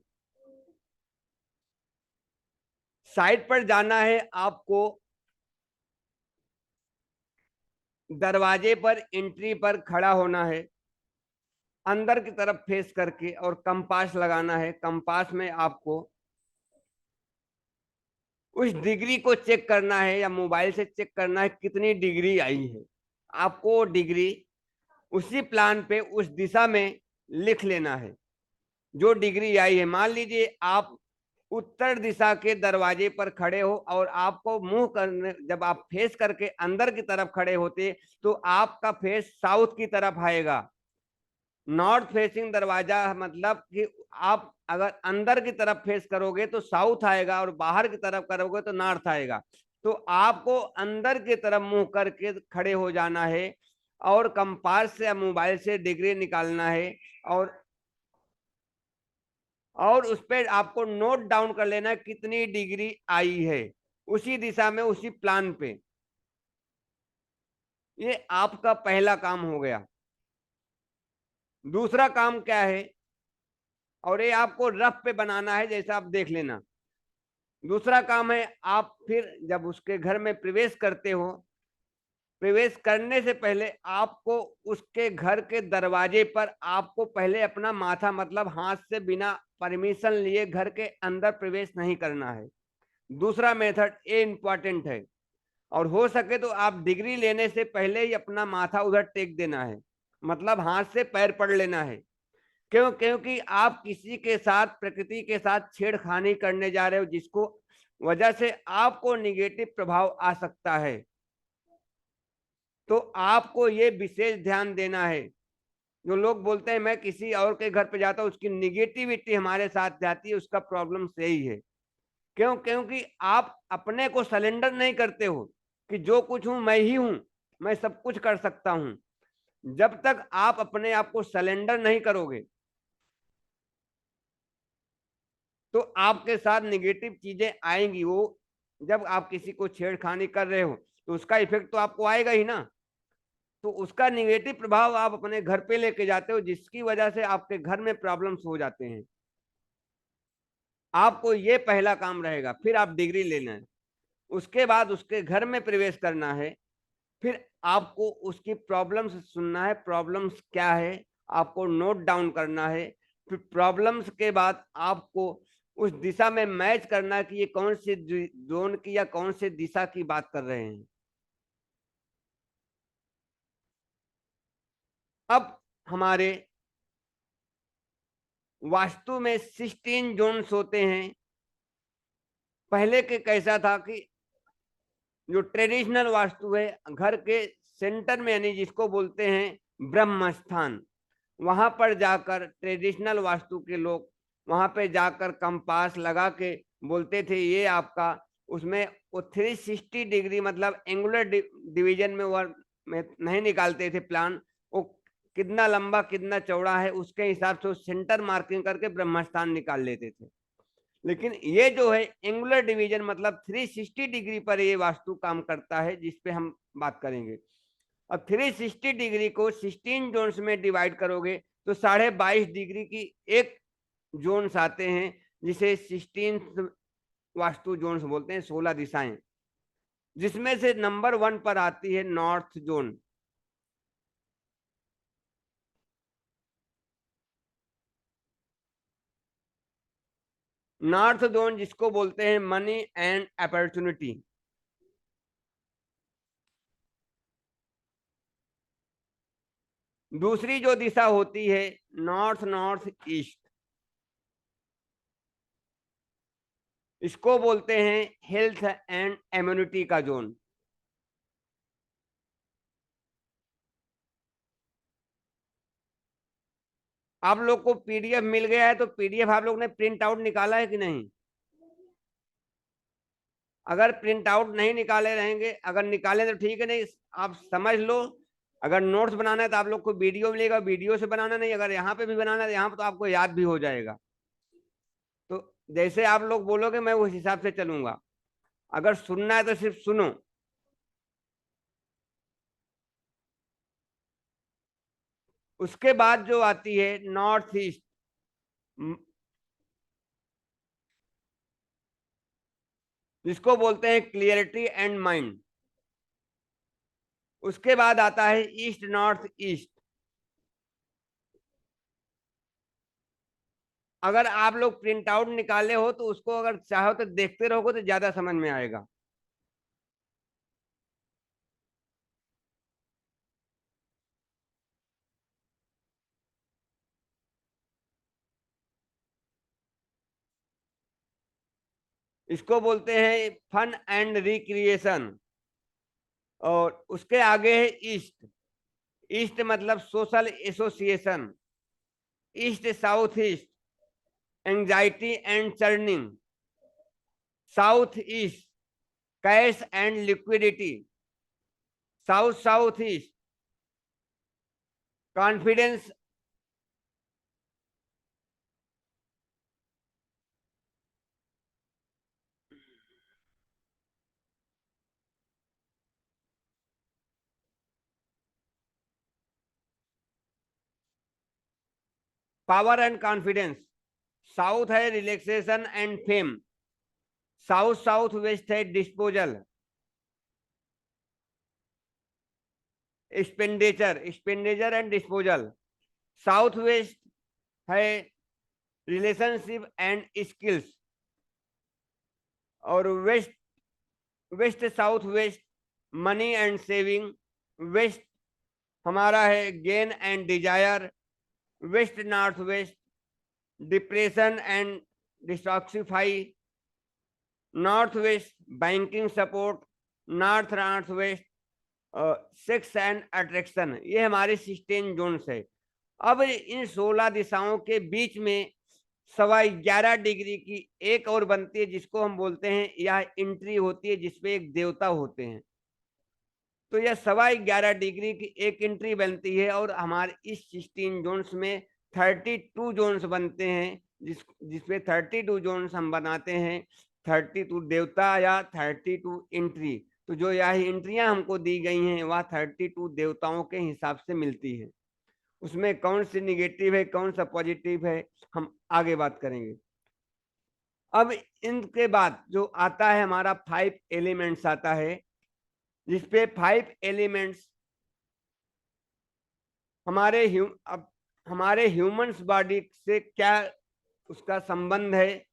साइट पर जाना है आपको, दरवाजे पर एंट्री पर खड़ा होना है, अंदर की तरफ फेस करके, और कंपास लगाना है। कंपास में आपको उस डिग्री को चेक करना है, या मोबाइल से चेक करना है कितनी डिग्री आई है। आपको डिग्री उसी प्लान पे उस दिशा में लिख लेना है जो डिग्री आई है। मान लीजिए आप उत्तर दिशा के दरवाजे पर खड़े हो, और आपको मुंह करने, जब आप फेस करके अंदर की तरफ खड़े होते तो आपका फेस साउथ की तरफ आएगा। नॉर्थ फेसिंग दरवाजा मतलब कि आप अगर अंदर की तरफ फेस करोगे तो साउथ आएगा, और बाहर की तरफ करोगे तो नॉर्थ आएगा। तो आपको अंदर की तरफ मुंह करके खड़े हो जाना है, और कंपास से या मोबाइल से डिग्री निकालना है, और उस पर आपको नोट डाउन कर लेना है कितनी डिग्री आई है उसी दिशा में, उसी प्लान पे। ये आपका पहला काम हो गया। दूसरा काम क्या है, और ये आपको रफ पे बनाना है, जैसा आप देख लेना। दूसरा काम है, आप फिर जब उसके घर में प्रवेश करते हो, प्रवेश करने से पहले आपको उसके घर के दरवाजे पर आपको पहले अपना माथा, मतलब हाथ से बिना परमिशन लिए घर के अंदर प्रवेश नहीं करना है। दूसरा मेथड ये इंपॉर्टेंट है। और हो सके तो आप डिग्री लेने से पहले ही अपना माथा उधर टेक देना है, मतलब हाथ से पैर पड़ लेना है। क्योंकि आप किसी के साथ, प्रकृति के साथ छेड़खानी करने जा रहे हो, जिसको वजह से आपको निगेटिव प्रभाव आ सकता है। तो आपको ये विशेष ध्यान देना है। जो लोग बोलते हैं मैं किसी और के घर पे जाता हूँ, उसकी निगेटिविटी हमारे साथ जाती है, उसका प्रॉब्लम यही है। क्योंकि आप अपने को सरेंडर नहीं करते हो कि जो कुछ हूं मैं ही हूं, मैं सब कुछ कर सकता हूं। जब तक आप अपने आप को सरेंडर नहीं करोगे तो आपके साथ निगेटिव चीजें आएंगी। वो जब आप किसी को छेड़खानी कर रहे हो तो उसका इफेक्ट तो आपको आएगा ही ना। तो उसका निगेटिव प्रभाव आप अपने घर पे लेके जाते हो, जिसकी वजह से आपके घर में प्रॉब्लम्स हो जाते हैं। आपको ये पहला काम रहेगा। फिर आप डिग्री लेना है, उसके बाद उसके घर में प्रवेश करना है। फिर आपको उसकी प्रॉब्लम्स सुनना है, प्रॉब्लम्स क्या है आपको नोट डाउन करना है। फिर प्रॉब्लम्स के बाद आपको उस दिशा में मैच करना है कि ये कौन से जोन की या कौन से दिशा की बात कर रहे हैं। अब हमारे वास्तु में 16 जोन्स होते हैं। पहले के कैसा था कि जो ट्रेडिशनल वास्तु है, घर के सेंटर में, यानी जिसको बोलते हैं ब्रह्म स्थान, वहां पर जाकर ट्रेडिशनल वास्तु के लोग वहां पे जाकर कंपास लगा के बोलते थे ये आपका, उसमें वो 360 डिग्री मतलब एंगुलर डिवीजन में वो में नहीं निकालते थे प्लान। वो कितना लंबा कितना चौड़ा है उसके हिसाब से सेंटर मार्किंग करके ब्रह्मस्थान निकाल लेते थे। लेकिन ये जो है एंगुलर डिवीजन मतलब 360 डिग्री पर ये वास्तु काम करता है, जिस पे हम बात करेंगे। अब 360 डिग्री को 16 जोन्स में डिवाइड करोगे तो 22.5 डिग्री की एक जोन्स आते हैं, जिसे 16 वास्तु जोन्स बोलते हैं, 16 दिशाएं, जिसमें से नंबर 1 पर आती है नॉर्थ जोन। नॉर्थ जोन जिसको बोलते हैं मनी एंड अपॉर्चुनिटी। दूसरी जो दिशा होती है नॉर्थ नॉर्थ ईस्ट, इसको बोलते हैं हेल्थ एंड इम्यूनिटी का जोन। आप लोग को पीडीएफ मिल गया है, तो पीडीएफ आप लोग ने प्रिंट आउट निकाला है कि नहीं? अगर प्रिंट आउट नहीं निकाले रहेंगे, अगर निकाले तो ठीक है, नहीं आप समझ लो। अगर नोट्स बनाना है तो आप लोग को वीडियो मिलेगा, वीडियो से बनाना, नहीं अगर यहाँ पे भी बनाना है यहाँ पे तो आपको याद भी हो जाएगा। तो जैसे आप लोग बोलोगे मैं उस हिसाब से चलूंगा। अगर सुनना है तो सिर्फ सुनो। उसके बाद जो आती है नॉर्थ ईस्ट, जिसको बोलते हैं क्लियरिटी एंड माइंड। उसके बाद आता है ईस्ट नॉर्थ ईस्ट। अगर आप लोग प्रिंट आउट निकाले हो तो उसको अगर चाहो तो देखते रहोगे तो ज्यादा समझ में आएगा। इसको बोलते हैं फन एंड रिक्रिएशन। और उसके आगे है ईस्ट। ईस्ट मतलब social association. East south east anxiety and churning. South east cash and liquidity. South south east confidence. Power and confidence. South है relaxation and fame. South south west है disposal, expenditure, expenditure and disposal. South west है relationship and skills. और west, west south west money and saving. West हमारा है gain and desire. West north west depression and detoxify. North west banking support. North north west sex and attraction. ये हमारे 16 Jones है। अब इन 16 दिशाओं के बीच में 11.25 डिग्री की एक और बनती है, जिसको हम बोलते हैं यह एंट्री होती है, जिसपे एक देवता होते हैं। तो यह 11.25 डिग्री की एक एंट्री बनती है और हमारे इस 16 जोन्स में 32 जोन्स बनते हैं, जिसपे 32 जोन्स हम बनाते हैं। 32 देवता या 32 एंट्री। तो जो यह एंट्रियां हमको दी गई हैं वह 32 देवताओं के हिसाब से मिलती है। उसमें कौन सी निगेटिव है कौन सा पॉजिटिव है हम आगे बात करेंगे। अब इनके बाद जो आता है हमारा 5 एलिमेंट्स आता है, जिसपे 5 एलिमेंट्स हमारे अब हमारे ह्यूमंस बॉडी से क्या उसका संबंध है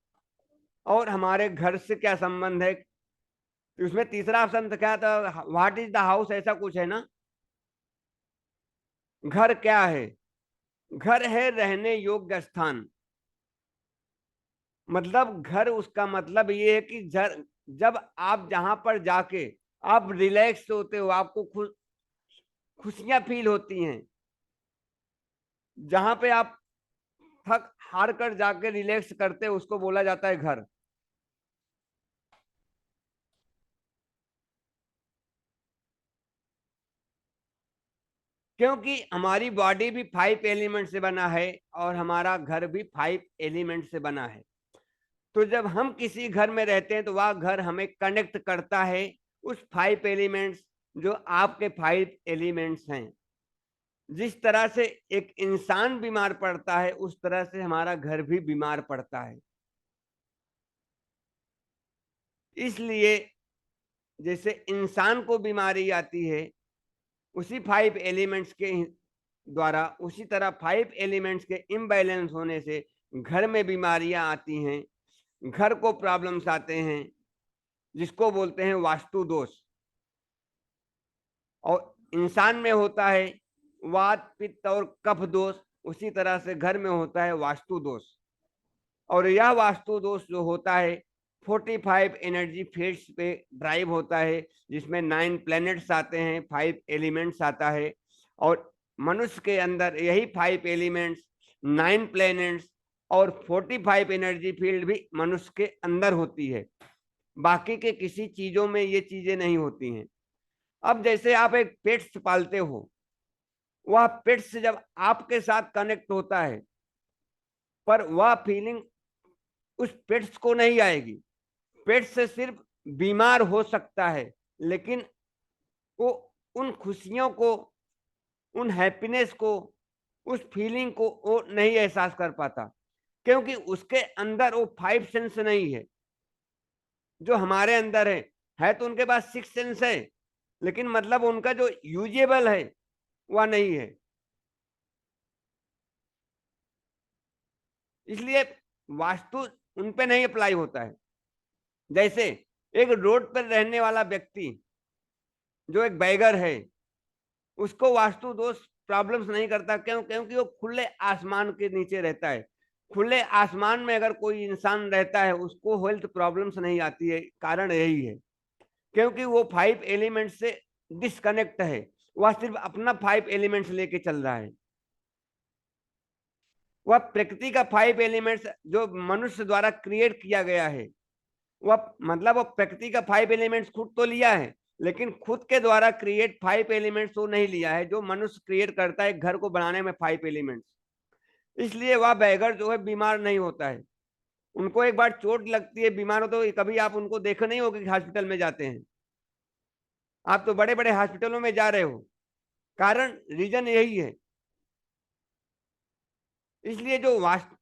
और हमारे घर से क्या संबंध है। तो उसमें तीसरा ऑप्शन तो क्या था, व्हाट इज द हाउस, ऐसा कुछ है ना। घर क्या है? घर है रहने योग्य स्थान। मतलब घर, उसका मतलब ये है कि जब आप जहां पर जाके आप रिलैक्स होते हो, आपको खुशियां फील होती हैं, जहां पे आप थक हार कर जाके रिलैक्स करते हो, उसको बोला जाता है घर। क्योंकि हमारी बॉडी भी 5 एलिमेंट से बना है और हमारा घर भी 5 एलिमेंट से बना है। तो जब हम किसी घर में रहते हैं तो वह घर हमें कनेक्ट करता है उस 5 एलिमेंट्स, जो आपके 5 एलिमेंट्स हैं। जिस तरह से एक इंसान बीमार पड़ता है उस तरह से हमारा घर भी बीमार पड़ता है। इसलिए जैसे इंसान को बीमारी आती है उसी 5 एलिमेंट्स के द्वारा, उसी तरह 5 एलिमेंट्स के इम्बैलेंस होने से घर में बीमारियां आती हैं, घर को प्रॉब्लम्स आते हैं, जिसको बोलते हैं वास्तु दोष। और इंसान में होता है वात पित्त और कफ दोष, उसी तरह से घर में होता है वास्तु दोष। और यह वास्तु दोष जो होता है 45 एनर्जी फेट्स पे ड्राइव होता है, जिसमें 9 प्लैनेट्स आते हैं, 5 एलिमेंट्स आता है। और मनुष्य के अंदर यही 5 एलिमेंट्स, 9 प्लैनेट्स और 45 एनर्जी फील्ड भी मनुष्य के अंदर होती है। बाकी के किसी चीजों में ये चीजें नहीं होती हैं। अब जैसे आप एक पेट्स पालते हो, वह पेट्स जब आपके साथ कनेक्ट होता है, पर वह फीलिंग उस पेट्स को नहीं आएगी। पेट्स से सिर्फ बीमार हो सकता है, लेकिन वो उन खुशियों को, उन हैप्पीनेस को, उस फीलिंग को वो नहीं एहसास कर पाता, क्योंकि उसके अंदर वो फाइव सेंस नहीं है जो हमारे अंदर है तो उनके पास सिक्स सेंस है, लेकिन मतलब उनका जो यूजेबल है वह नहीं है। इसलिए वास्तु उन पे नहीं अप्लाई होता है। जैसे एक रोड पर रहने वाला व्यक्ति जो एक बैगर है, उसको वास्तु दोष प्रॉब्लम्स नहीं करता। क्यों? क्योंकि वो खुले आसमान के नीचे रहता है। खुले आसमान में अगर कोई इंसान रहता है, उसको हेल्थ प्रॉब्लम्स नहीं आती है। कारण यही है, क्योंकि वो फाइव एलिमेंट से डिस्कनेक्ट है। वह सिर्फ अपना फाइव एलिमेंट्स लेके चल रहा है। वह प्रकृति का फाइव एलिमेंट्स जो मनुष्य द्वारा क्रिएट किया गया है, वह मतलब वो प्रकृति का फाइव एलिमेंट्स खुद तो लिया है, लेकिन खुद के द्वारा क्रिएट फाइव एलिमेंट्स वो नहीं लिया है जो मनुष्य क्रिएट करता है घर को बनाने में फाइव एलिमेंट्स। इसलिए वह बैगर जो है बीमार नहीं होता है। उनको एक बार चोट लगती है, बीमार हो, तो कभी आप उनको देखो नहीं होगा कि हॉस्पिटल में जाते हैं। आप तो बड़े बड़े हॉस्पिटलों में जा रहे हो, कारण रीजन यही है। इसलिए जो वास्तु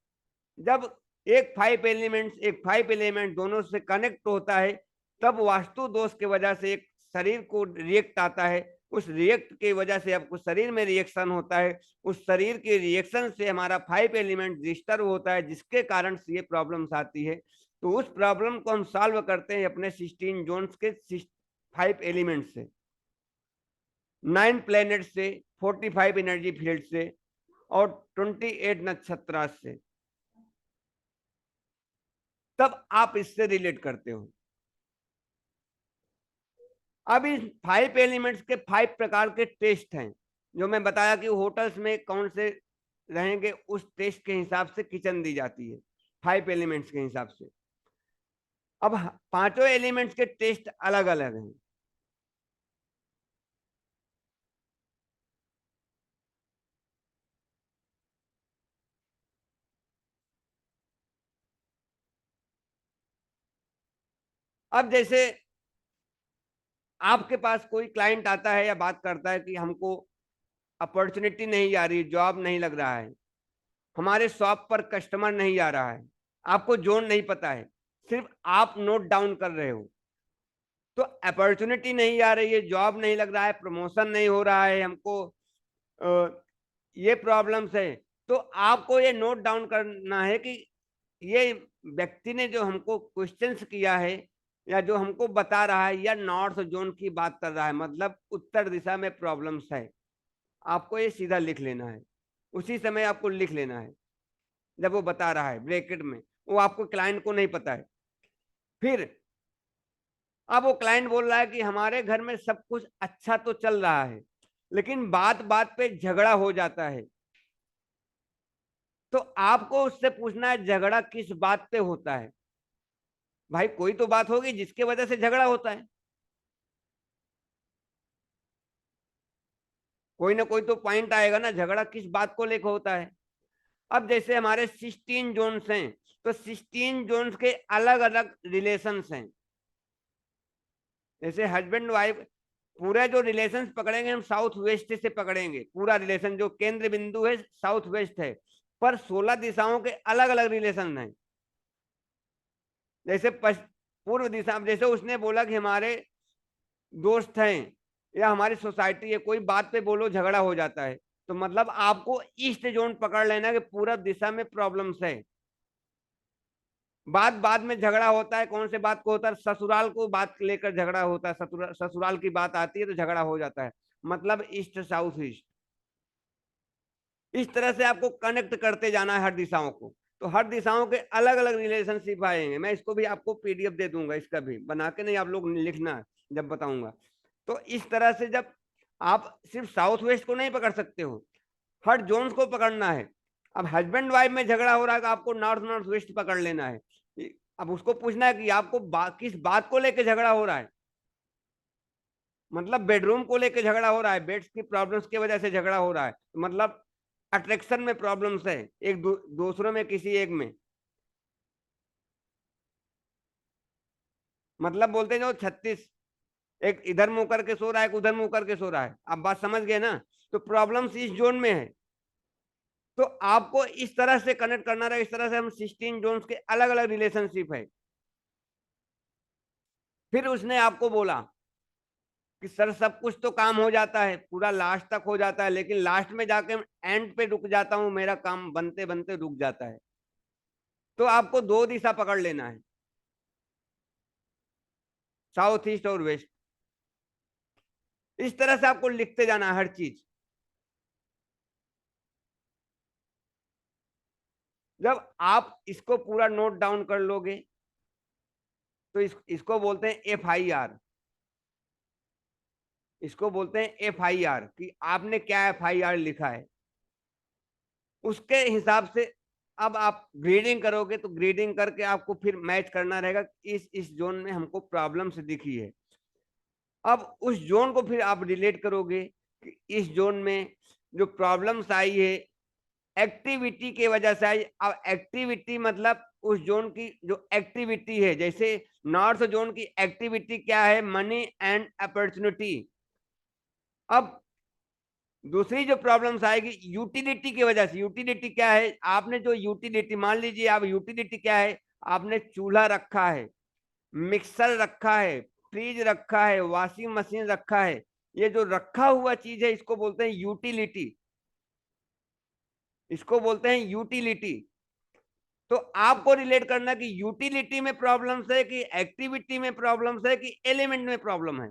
जब एक फाइव एलिमेंट दोनों से कनेक्ट होता है, तब वास्तु दोष की वजह से एक शरीर को रिएक्ट आता है। उस रिएक्ट की वजह से आपको शरीर में रिएक्शन होता है। उस शरीर के रिएक्शन से हमारा फाइव एलिमेंट डिस्टर्ब होता है, जिसके कारण से ये प्रॉब्लम्स आती है। तो उस प्रॉब्लम को हम सॉल्व करते हैं अपने 16 जोन्स के फाइव एलिमेंट से, 9 प्लेनेट से, 45 एनर्जी फील्ड से, और 28 नक्षत्र से। तब आप इससे रिलेट करते हो। अब इस फाइव एलिमेंट्स के 5 प्रकार के टेस्ट हैं, जो मैं बताया कि होटल्स में कौन से रहेंगे, उस टेस्ट के हिसाब से किचन दी जाती है, 5 एलिमेंट्स के हिसाब से। अब पांचों एलिमेंट्स के टेस्ट अलग अलग हैं। अब जैसे आपके पास कोई क्लाइंट आता है या बात करता है कि हमको अपॉर्चुनिटी नहीं आ रही, जॉब नहीं लग रहा है, हमारे शॉप पर कस्टमर नहीं आ रहा है, आपको जोन नहीं पता है, सिर्फ आप नोट डाउन कर रहे हो, तो अपॉर्चुनिटी नहीं आ रही है, जॉब नहीं लग रहा है, प्रमोशन नहीं हो रहा है, हमको ये प्रॉब्लम्स है, तो आपको ये नोट डाउन करना है कि ये व्यक्ति ने जो हमको क्वेश्चंस किया है या जो हमको बता रहा है, या नॉर्थ जोन की बात कर रहा है, मतलब उत्तर दिशा में प्रॉब्लम्स है। आपको ये सीधा लिख लेना है, उसी समय आपको लिख लेना है जब वो बता रहा है ब्रैकेट में। वो आपको क्लाइंट को नहीं पता है। फिर अब वो क्लाइंट बोल रहा है कि हमारे घर में सब कुछ अच्छा तो चल रहा है, लेकिन बात बात पे झगड़ा हो जाता है। तो आपको उससे पूछना है झगड़ा किस बात पे होता है। भाई कोई तो बात होगी जिसके वजह से झगड़ा होता है, कोई ना कोई तो पॉइंट आएगा ना, झगड़ा किस बात को लेकर होता है। अब जैसे हमारे 16 जोन्स हैं, तो 16 जोन्स के अलग अलग रिलेशंस हैं। जैसे हस्बैंड वाइफ, पूरा जो रिलेशन पकड़ेंगे हम साउथ वेस्ट से पकड़ेंगे, पूरा रिलेशन जो केंद्र बिंदु है साउथ वेस्ट है, पर 16 दिशाओं के अलग अलग रिलेशन हैं। जैसे पूर्व दिशा, जैसे उसने बोला कि हमारे दोस्त हैं या हमारी सोसाइटी है, कोई बात पे बोलो झगड़ा हो जाता है, तो मतलब आपको ईस्ट जोन पकड़ लेना कि पूरा दिशा में प्रॉब्लम्स है। बात बाद में झगड़ा होता है, कौन से बात को होता है, ससुराल को बात लेकर झगड़ा होता है, ससुराल की बात आती है तो झगड़ा हो जाता है, मतलब ईस्ट साउथ ईस्ट। इस तरह से आपको कनेक्ट करते जाना है हर दिशाओं को। तो हर दिशाओं के अलग अलग रिलेशनशिप आएंगे। मैं इसको भी आपको पीडीएफ दे दूंगा, इसका भी बना के, नहीं आप लोग लिखना जब बताऊंगा। तो इस तरह से जब आप सिर्फ साउथ वेस्ट को नहीं पकड़ सकते हो, हर जोन्स को पकड़ना है। अब हस्बैंड वाइफ में झगड़ा हो रहा है तो आपको नॉर्थ नॉर्थ वेस्ट पकड़ लेना है। अब उसको पूछना है कि आपको किस बात को लेकर झगड़ा हो रहा है। मतलब बेडरूम को लेकर झगड़ा हो रहा है, बेड्स की प्रॉब्लम्स की वजह से झगड़ा हो रहा है, तो मतलब अट्रैक्शन में प्रॉब्लम्स है, एक दूसरों में, किसी एक में। मतलब बोलते हैं जो 36, एक इधर मुंह करके सो रहा है, एक उधर मुंह करके सो रहा है। आप बात समझ गए ना? तो प्रॉब्लम्स इस जोन में है। तो आपको इस तरह से कनेक्ट करना रहेगा। इस तरह से हम 16 जोन्स के अलग अलग रिलेशनशिप है। फिर उसने आपको बोला कि सर सब कुछ तो काम हो जाता है, पूरा लास्ट तक हो जाता है, लेकिन लास्ट में जाके एंड पे रुक जाता हूं, मेरा काम बनते बनते रुक जाता है। तो आपको दो दिशा पकड़ लेना है, साउथ ईस्ट और वेस्ट। इस तरह से आपको लिखते जाना है हर चीज। जब आप इसको पूरा नोट डाउन कर लोगे तो इसको बोलते हैं FIR। इसको बोलते हैं FIR कि आपने क्या FIR लिखा है। उसके हिसाब से अब आप ग्रेडिंग करोगे, तो ग्रेडिंग करके आपको फिर मैच करना रहेगा कि इस जोन में हमको प्रॉब्लम्स दिखी है। अब उस जोन को फिर आप रिलेट करोगे कि इस जोन में जो प्रॉब्लम्स आई है एक्टिविटी की वजह से आई। अब एक्टिविटी मतलब उस जोन की जो एक्टिविटी है, जैसे नॉर्थ जोन की एक्टिविटी क्या है, मनी एंड अपॉर्चुनिटी। अब दूसरी जो प्रॉब्लम्स आएगी यूटिलिटी की वजह से। यूटिलिटी क्या है, आपने जो यूटिलिटी, मान लीजिए आप, यूटिलिटी क्या है, आपने चूल्हा रखा है, मिक्सर रखा है, फ्रिज रखा है, वॉशिंग मशीन रखा है। ये जो रखा हुआ चीज है इसको बोलते हैं यूटिलिटी। इसको बोलते हैं यूटिलिटी। तो आपको रिलेट करना कि यूटिलिटी में प्रॉब्लम्स है कि एक्टिविटी में प्रॉब्लम्स है कि एलिमेंट में प्रॉब्लम है।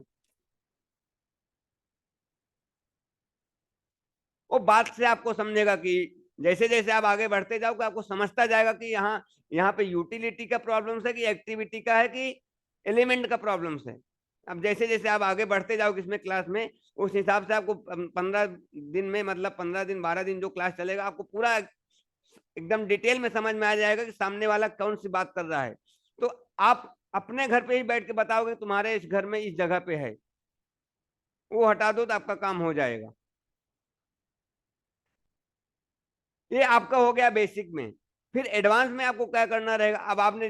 वो बात से आपको समझेगा कि जैसे जैसे आप आगे बढ़ते जाओगे आपको समझता जाएगा कि यहाँ यहाँ पे यूटिलिटी का प्रॉब्लम्स है कि एक्टिविटी का है कि एलिमेंट का प्रॉब्लम्स है। अब जैसे जैसे आप आगे बढ़ते जाओगे इसमें क्लास में, उस हिसाब से आपको 15 दिन में, मतलब 15 दिन 12 दिन जो क्लास चलेगा, आपको पूरा एकदम डिटेल में समझ में आ जाएगा कि सामने वाला कौन सी बात कर रहा है। तो आप अपने घर पे ही बैठ के बताओगे तुम्हारे इस घर में इस जगह पे है, वो हटा दो तो आपका काम हो जाएगा। ये आपका हो गया बेसिक में। फिर एडवांस में आपको क्या करना रहेगा। अब आपने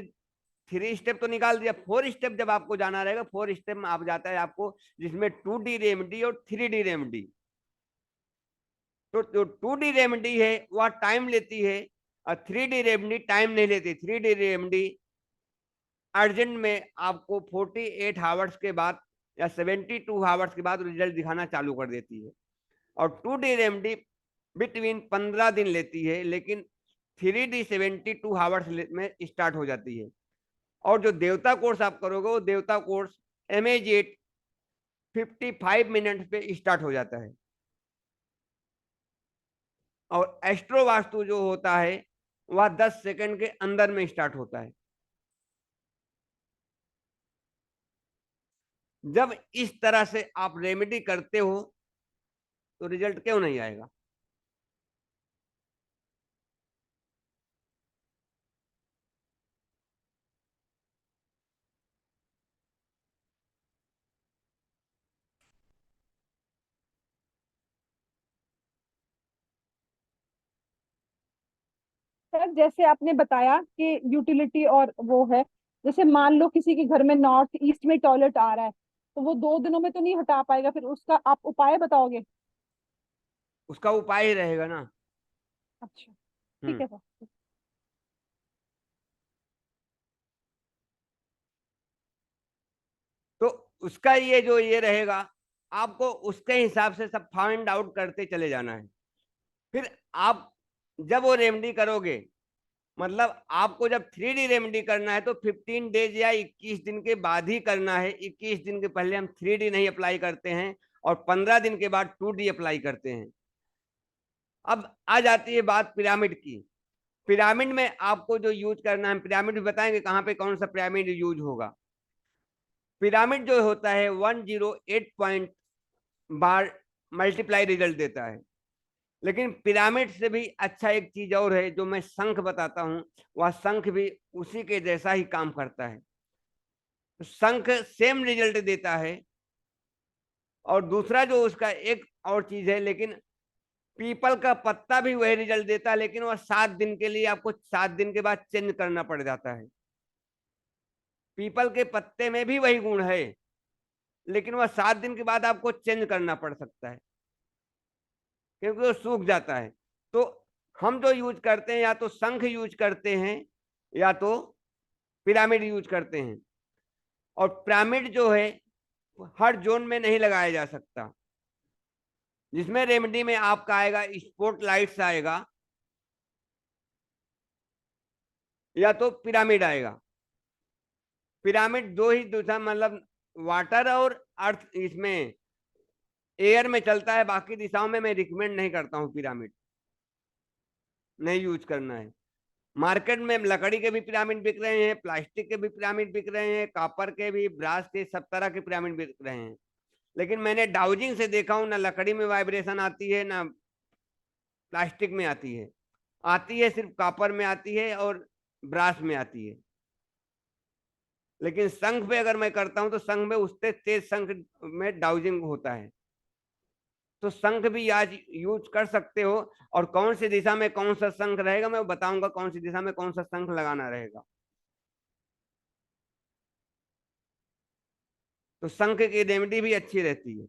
3 स्टेप तो निकाल दिया, 4 स्टेप जब आपको जाना रहेगा, 4 स्टेप में आप जाता है आपको, जिसमें 2D रेमेडी और 3D रेमेडी। तो जो 2D रेमेडी है वह टाइम लेती है, और 3D रेमेडी टाइम नहीं लेती। 3D रेमेडी अर्जेंट में आपको 48 आवर्स के बाद या 72 आवर्स के बाद रिजल्ट दिखाना चालू कर देती है। और 2D रेमेडी बिटवीन 15 दिन लेती है, लेकिन 3D 72 आवर्स में स्टार्ट हो जाती है। और जो देवता कोर्स आप करोगे वो देवता कोर्स MAGET 55 मिनट पे स्टार्ट हो जाता है। और एस्ट्रो वास्तु जो होता है वह 10 सेकंड के अंदर में स्टार्ट होता है। जब इस तरह से आप रेमेडी करते हो तो रिजल्ट क्यों नहीं आएगा। सर जैसे आपने बताया कि यूटिलिटी और वो है, जैसे मान लो किसी के घर में नॉर्थ ईस्ट में टॉयलेट आ रहा है, तो वो 2 दिनों में तो नहीं हटा पाएगा, फिर उसका आप उपाय बताओगे? उसका उपाय ही रहेगा ना। अच्छा, ठीक हम्म। है सर। तो उसका ये जो ये रहेगा, आपको उसके हिसाब से सब फाइंड आउट करते चले जाना है। फिर आप जब वो रेमेडी करोगे, मतलब आपको जब 3D रेमेडी करना है तो 15 डेज या 21 दिन के बाद ही करना है। 21 दिन के पहले हम 3D नहीं अप्लाई करते हैं, और 15 दिन के बाद 2D अप्लाई करते हैं। अब आ जाती है बात पिरामिड की। पिरामिड में आपको जो यूज करना है, पिरामिड भी बताएंगे कहाँ पे कौन सा पिरामिड यूज होगा। पिरामिड जो होता है 108 पॉइंट बार मल्टीप्लाई रिजल्ट देता है। लेकिन पिरामिड से भी अच्छा एक चीज और है जो मैं शंख बताता हूँ, वह शंख भी उसी के जैसा ही काम करता है। शंख सेम रिजल्ट देता है। और दूसरा जो उसका एक और चीज है, लेकिन पीपल का पत्ता भी वही रिजल्ट देता है, लेकिन वह 7 दिन के लिए, आपको 7 दिन के बाद चेंज करना पड़ जाता है। पीपल के पत्ते में भी वही गुण है, लेकिन वह 7 दिन के बाद आपको चेंज करना पड़ सकता है, क्योंकि वो सूख जाता है। तो हम जो यूज करते हैं, या तो शंख यूज करते हैं या तो पिरामिड यूज करते हैं। और पिरामिड जो है हर जोन में नहीं लगाया जा सकता। जिसमें रेमेडी में आपका आएगा स्पॉट लाइट्स आएगा, या तो पिरामिड आएगा। पिरामिड दो ही दिशा, मतलब वाटर और अर्थ, इसमें एयर में चलता है। बाकी दिशाओं में मैं रिकमेंड नहीं करता हूँ, पिरामिड नहीं यूज करना है। मार्केट में लकड़ी के भी पिरामिड बिक रहे हैं, प्लास्टिक के भी पिरामिड बिक रहे हैं, कॉपर के भी, ब्रास के, सब तरह के पिरामिड बिक रहे हैं। लेकिन मैंने डाउजिंग से देखा हूं, ना लकड़ी में वाइब्रेशन आती है, ना प्लास्टिक में आती है। आती है सिर्फ कॉपर में आती है और ब्रास में आती है। लेकिन शंख पे अगर मैं करता हूं तो शंख में उससे तेज शंख में डाउजिंग होता है। तो शंख भी आज यूज कर सकते हो। और कौन सी दिशा में कौन सा शंख रहेगा मैं बताऊंगा, कौन सी दिशा में कौन सा शंख लगाना रहेगा। तो शंख की रेमेडी भी अच्छी रहती है।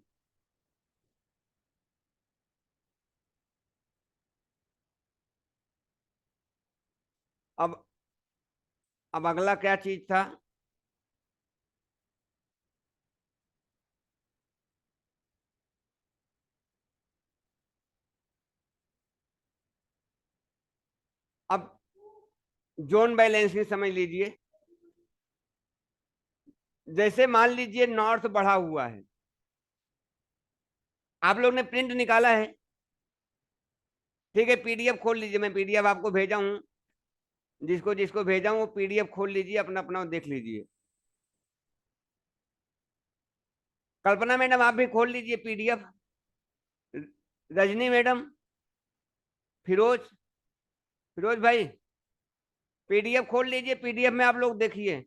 अब अब अगला क्या चीज था? अब जोन बैलेंसिंग समझ लीजिए। जैसे मान लीजिए नॉर्थ बढ़ा हुआ है, आप लोग ने प्रिंट निकाला है, ठीक है, पीडीएफ खोल लीजिए। मैं पीडीएफ आपको भेजा हूं, जिसको जिसको भेजा हूं वो पीडीएफ खोल लीजिए, अपना अपना देख लीजिए। कल्पना मैडम आप भी खोल लीजिए पीडीएफ। रजनी मैडम, फिरोज, फिरोज भाई, पीडीएफ खोल लीजिए। पीडीएफ में आप लोग देखिए।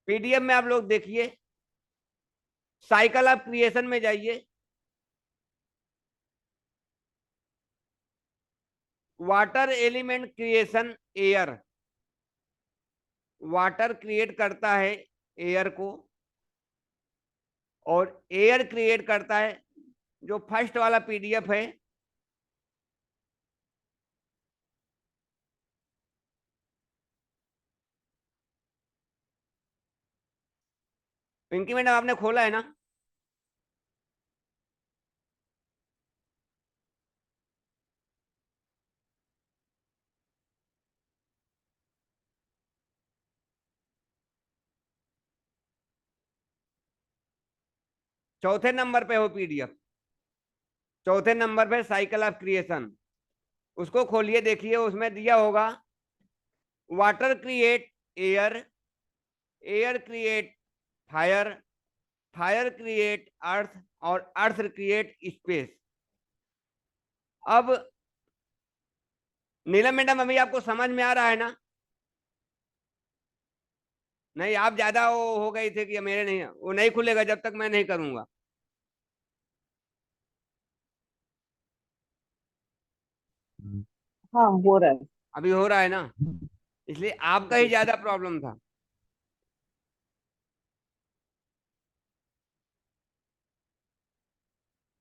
पीडीएफ में आप लोग देखिए, साइकिल ऑफ क्रिएशन में जाइए। Water element creation air, water create करता है एयर को, और एयर क्रिएट करता है, जो फर्स्ट वाला पीडीएफ है। पिंकी मैडम आपने खोला है ना? चौथे नंबर पे हो पीडीएफ, चौथे नंबर पे साइकिल ऑफ क्रिएशन। उसको खोलिए, देखिए उसमें दिया होगा water create air, air create fire, fire create earth, और अर्थ क्रिएट स्पेस। अब नीलम मैडम अभी आपको समझ में आ रहा है ना? नहीं, आप ज्यादा वो हो गई थे कि मेरे नहीं, वो नहीं खुलेगा जब तक मैं नहीं करूंगा। हाँ हो रहा है। अभी हो रहा है ना? इसलिए आपका ही जी। ज्यादा प्रॉब्लम था।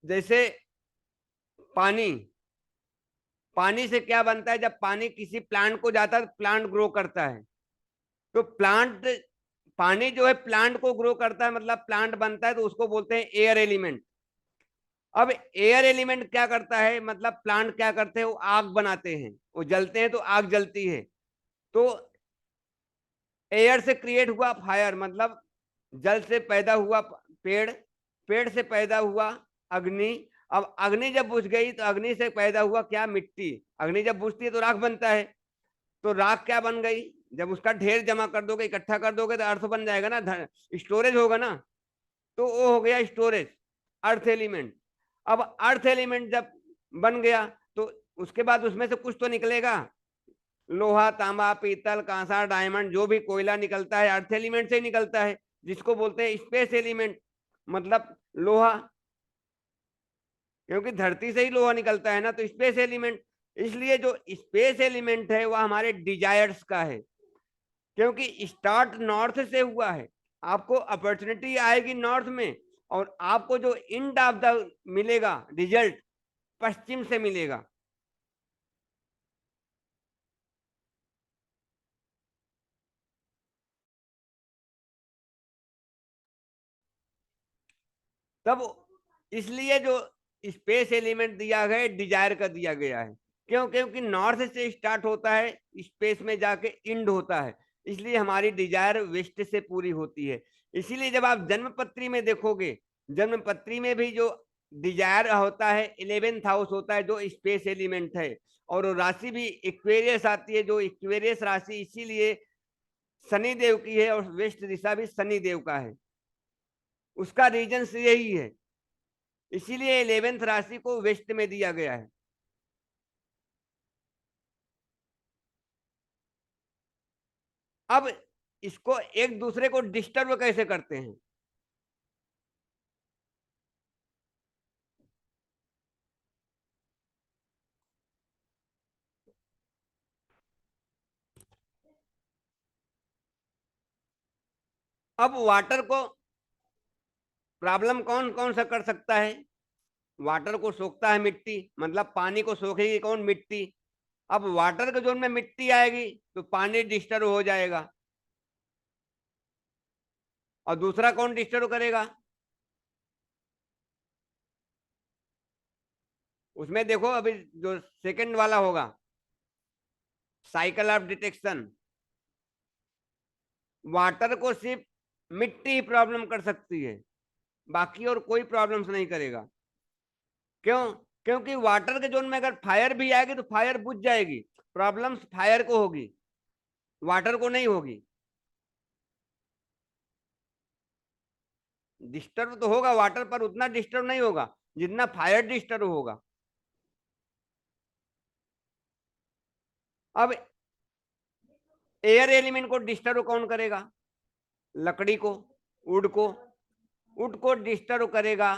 जैसे पानी, पानी से क्या बनता है? जब पानी किसी प्लांट को जाता है तो प्लांट ग्रो करता है। तो प्लांट, पानी जो है प्लांट को ग्रो करता है, मतलब प्लांट बनता है, तो उसको बोलते हैं एयर एलिमेंट। अब एयर एलिमेंट क्या करता है, मतलब प्लांट क्या करते हैं, वो आग बनाते हैं, वो जलते हैं तो आग जलती है। तो एयर से क्रिएट हुआ फायर, मतलब जल से पैदा हुआ पेड़, पेड़ से पैदा हुआ अग्नि। अब अग्नि जब बुझ गई तो अग्नि से पैदा हुआ क्या? मिट्टी। अग्नि जब बुझती है तो राख बनता है। तो राख क्या बन गई? जब उसका ढेर जमा कर दोगे, इकट्ठा कर दोगे, तो अर्थ बन जाएगा ना, स्टोरेज होगा ना। तो वो हो गया स्टोरेज, अर्थ एलिमेंट। अब अर्थ एलिमेंट जब बन गया तो उसके बाद उसमें से कुछ तो निकलेगा, लोहा, तांबा, पीतल, कांसा, डायमंड, जो भी कोयला निकलता है अर्थ एलिमेंट से ही निकलता है, जिसको बोलते हैं स्पेस एलिमेंट, मतलब लोहा, क्योंकि धरती से ही लोहा निकलता है ना, तो स्पेस एलिमेंट। इसलिए जो स्पेस एलिमेंट है वह हमारे डिजायर्स का है, क्योंकि स्टार्ट नॉर्थ से हुआ है। आपको अपॉर्चुनिटी आएगी नॉर्थ में, और आपको जो एंड ऑफ द मिलेगा रिजल्ट पश्चिम से मिलेगा। तब इसलिए जो स्पेस एलिमेंट दिया गया है डिजायर का दिया गया है, क्यों? क्योंकि नॉर्थ से स्टार्ट होता है, स्पेस में जाके इंड होता है, इसलिए हमारी डिजायर वेस्ट से पूरी होती है। इसीलिए जब आप जन्मपत्री में देखोगे, जन्मपत्री में भी जो डिजायर होता है 11th हाउस होता है जो स्पेस एलिमेंट है, और वो राशि भी इक्वेरियस आती है, जो इक्वेरियस राशि इसीलिए शनि देव की है, और वेस्ट दिशा भी शनि देव का है, उसका रीजन यही है, इसीलिए 11th राशि को वेस्ट में दिया गया है। अब इसको एक दूसरे को डिस्टर्ब कैसे करते हैं? अब वाटर को प्रॉब्लम कौन कौन सा कर सकता है? वाटर को सोखता है मिट्टी, मतलब पानी को सोखेगी कौन? मिट्टी। अब वाटर के जोन में मिट्टी आएगी तो पानी डिस्टर्ब हो जाएगा, और दूसरा कौन डिस्टर्ब करेगा? उसमें देखो अभी जो सेकंड वाला होगा, साइकिल ऑफ डिटेक्शन, वाटर को सिर्फ मिट्टी ही प्रॉब्लम कर सकती है, बाकी और कोई प्रॉब्लम्स नहीं करेगा। क्यों? क्योंकि वाटर के जोन में अगर फायर भी आएगी तो फायर बुझ जाएगी, प्रॉब्लम्स फायर को होगी, वाटर को नहीं होगी। डिस्टर्ब तो होगा वाटर पर, उतना डिस्टर्ब नहीं होगा जितना फायर डिस्टर्ब होगा। अब एयर एलिमेंट को डिस्टर्ब कौन करेगा? लकड़ी को, वुड को। वुड को डिस्टर्ब करेगा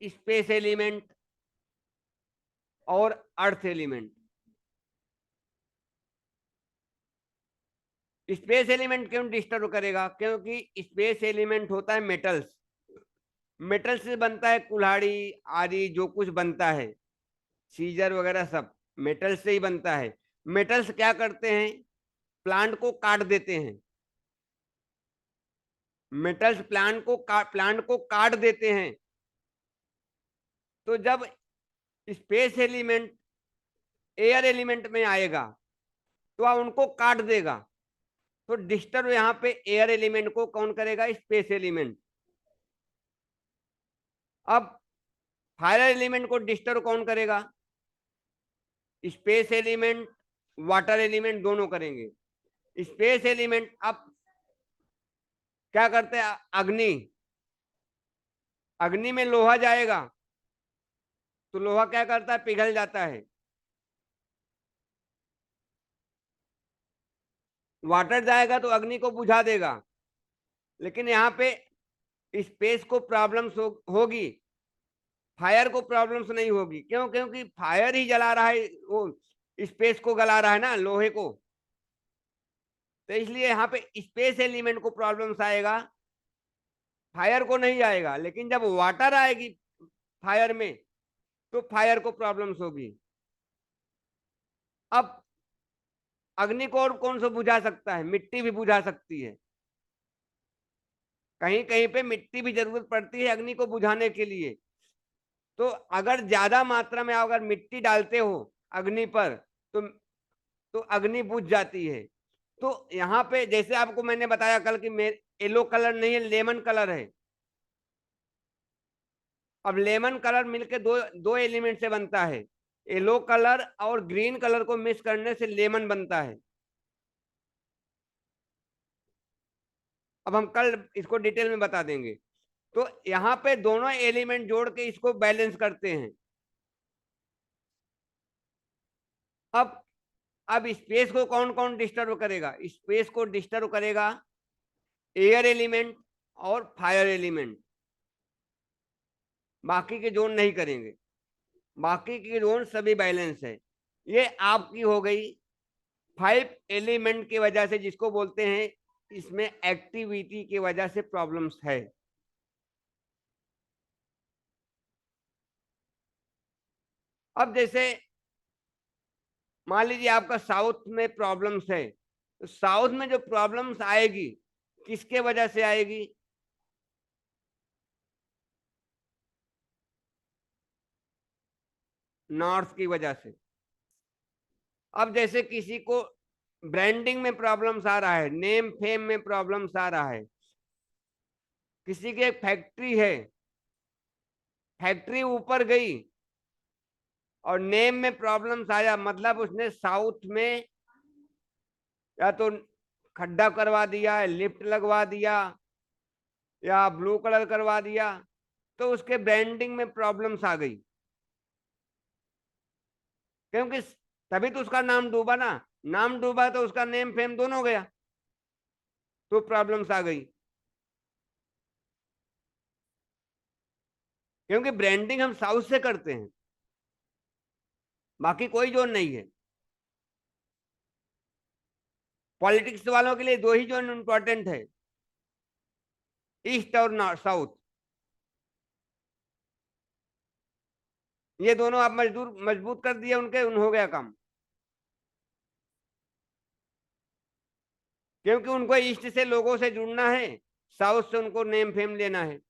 स्पेस एलिमेंट और अर्थ एलिमेंट। स्पेस एलिमेंट क्यों डिस्टर्ब करेगा? क्योंकि स्पेस एलिमेंट होता है मेटल्स, मेटल से बनता है कुल्हाड़ी आदि जो कुछ बनता है, सीजर वगैरह सब मेटल से ही बनता है। मेटल्स क्या करते हैं? प्लांट को काट देते हैं, मेटल्स प्लांट को काट देते हैं। तो जब स्पेस एलिमेंट एयर एलिमेंट में आएगा तो वह उनको काट देगा, तो डिस्टर्ब यहाँ पे एयर एलिमेंट को कौन करेगा? Space element. अब फायर एलिमेंट को डिस्टर्ब कौन करेगा? स्पेस एलिमेंट, वाटर एलिमेंट दोनों करेंगे। स्पेस एलिमेंट अब क्या करते हैं? अग्नि, अग्नि में लोहा जाएगा तो लोहा क्या करता है? पिघल जाता है। वाटर जाएगा तो अग्नि को बुझा देगा। लेकिन यहाँ पे स्पेस को प्रॉब्लम्स होगी, फायर को प्रॉब्लम्स नहीं होगी। क्यों? क्योंकि फायर ही जला रहा है, वो स्पेस को गला रहा है ना, लोहे को। तो इसलिए यहाँ पे स्पेस एलिमेंट को प्रॉब्लम्स आएगा, फायर को नहीं आएगा। लेकिन जब वाटर आएगी फायर में तो फायर को प्रॉब्लम्स होगी। अब अग्नि को और कौन सा बुझा सकता है? मिट्टी भी बुझा सकती है, कहीं कहीं पे मिट्टी भी जरूरत पड़ती है अग्नि को बुझाने के लिए। तो अगर ज्यादा मात्रा में अगर मिट्टी डालते हो अग्नि पर तो अग्नि बुझ जाती है। तो यहाँ पे जैसे आपको मैंने बताया कल कि येलो कलर नहीं है, लेमन कलर है। अब लेमन कलर मिलके दो दो एलिमेंट से बनता है, येलो कलर और ग्रीन कलर को मिक्स करने से लेमन बनता है। अब हम कल इसको डिटेल में बता देंगे। तो यहाँ पे दोनों एलिमेंट जोड़ के इसको बैलेंस करते हैं। अब अब स्पेस को कौन कौन डिस्टर्ब करेगा? स्पेस को डिस्टर्ब करेगा एयर एलिमेंट और फायर एलिमेंट, बाकी के जोन नहीं करेंगे। बाकी के जोन सभी बैलेंस है। ये आपकी हो गई 5 एलिमेंट की वजह से, जिसको बोलते हैं इसमें एक्टिविटी की वजह से प्रॉब्लम्स है। अब जैसे मान लीजिए आपका साउथ में प्रॉब्लम्स है, तो साउथ में जो प्रॉब्लम्स आएगी किसके वजह से आएगी? नॉर्थ की वजह से। अब जैसे किसी को ब्रांडिंग में प्रॉब्लम्स आ रहा है, नेम फेम में प्रॉब्लम्स आ रहा है, किसी की एक फैक्ट्री है, फैक्ट्री ऊपर गई और नेम में प्रॉब्लम्स आया, मतलब उसने साउथ में या तो खड्डा करवा दिया, लिफ्ट लगवा दिया, या ब्लू कलर करवा दिया, तो उसके ब्रांडिंग में प्रॉब्लम्स आ गई। क्योंकि तभी तो उसका नाम डूबा ना। नाम डूबा तो उसका नेम फेम दोनों गया, तो प्रॉब्लम्स आ गई। क्योंकि ब्रांडिंग हम साउथ से करते हैं, बाकी कोई जोन नहीं है। पॉलिटिक्स वालों के लिए दो ही जोन इंपॉर्टेंट है, ईस्ट और नॉर्थ साउथ। ये दोनों आप मजदूर मजबूत कर दिए उनके, उन हो गया काम। क्योंकि उनको ईस्ट से लोगों से जुड़ना है, साउथ से उनको नेम फेम लेना है।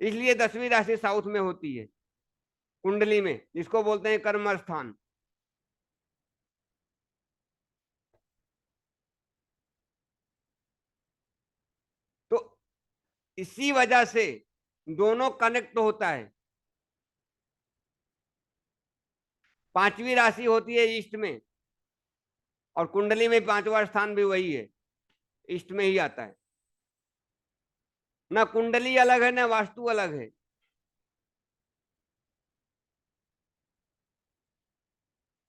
इसलिए 10वीं राशि साउथ में होती है कुंडली में, जिसको बोलते हैं कर्म स्थान। तो इसी वजह से दोनों कनेक्ट होता है। 5वीं राशि होती है ईस्ट में, और कुंडली में 5वां स्थान भी वही है, ईस्ट में ही आता है। ना कुंडली अलग है ना वास्तु अलग है।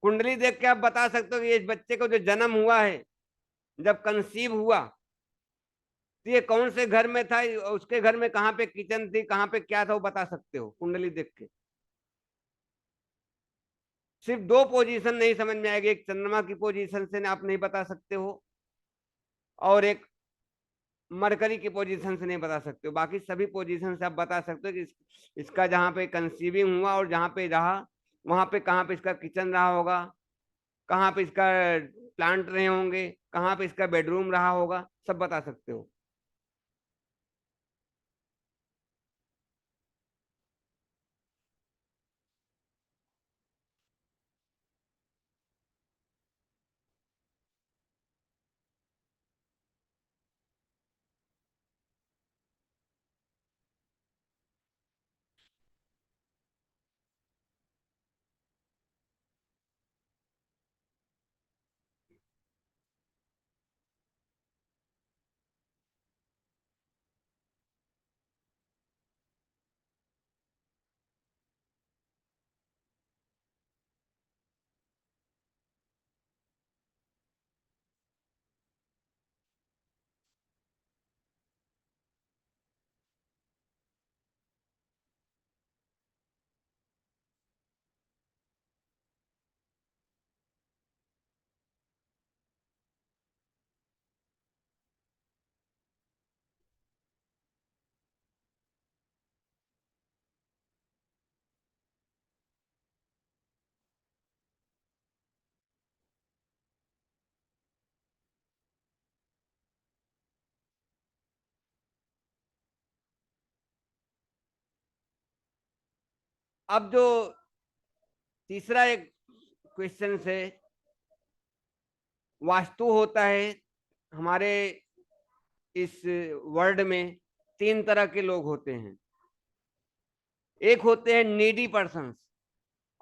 कुंडली देख के आप बता सकते हो कि इस बच्चे को जो जन्म हुआ है, जब कंसीव हुआ, तो ये कौन से घर में था, उसके घर में कहाँ पे किचन थी, कहाँ पे क्या था, वो बता सकते हो कुंडली देख के। सिर्फ दो पोजीशन नहीं समझ में आएगी, एक चंद्रमा की पोजीशन से आप नहीं बता सकते हो, और एक मरकरी की पोजीशन से नहीं बता सकते हो। बाकी सभी पोजीशन से आप बता सकते हो कि इसका जहाँ पे कंसीविंग हुआ और जहाँ पे रहा, वहां पे कहाँ पे इसका किचन रहा होगा, कहाँ पे इसका प्लांट रहे होंगे, कहाँ पे इसका बेडरूम रहा होगा, सब बता सकते हो। अब जो तीसरा एक क्वेश्चन है, वास्तु होता है हमारे इस वर्ल्ड में, 3 तरह के लोग होते हैं। एक होते हैं नीडी पर्सन्स,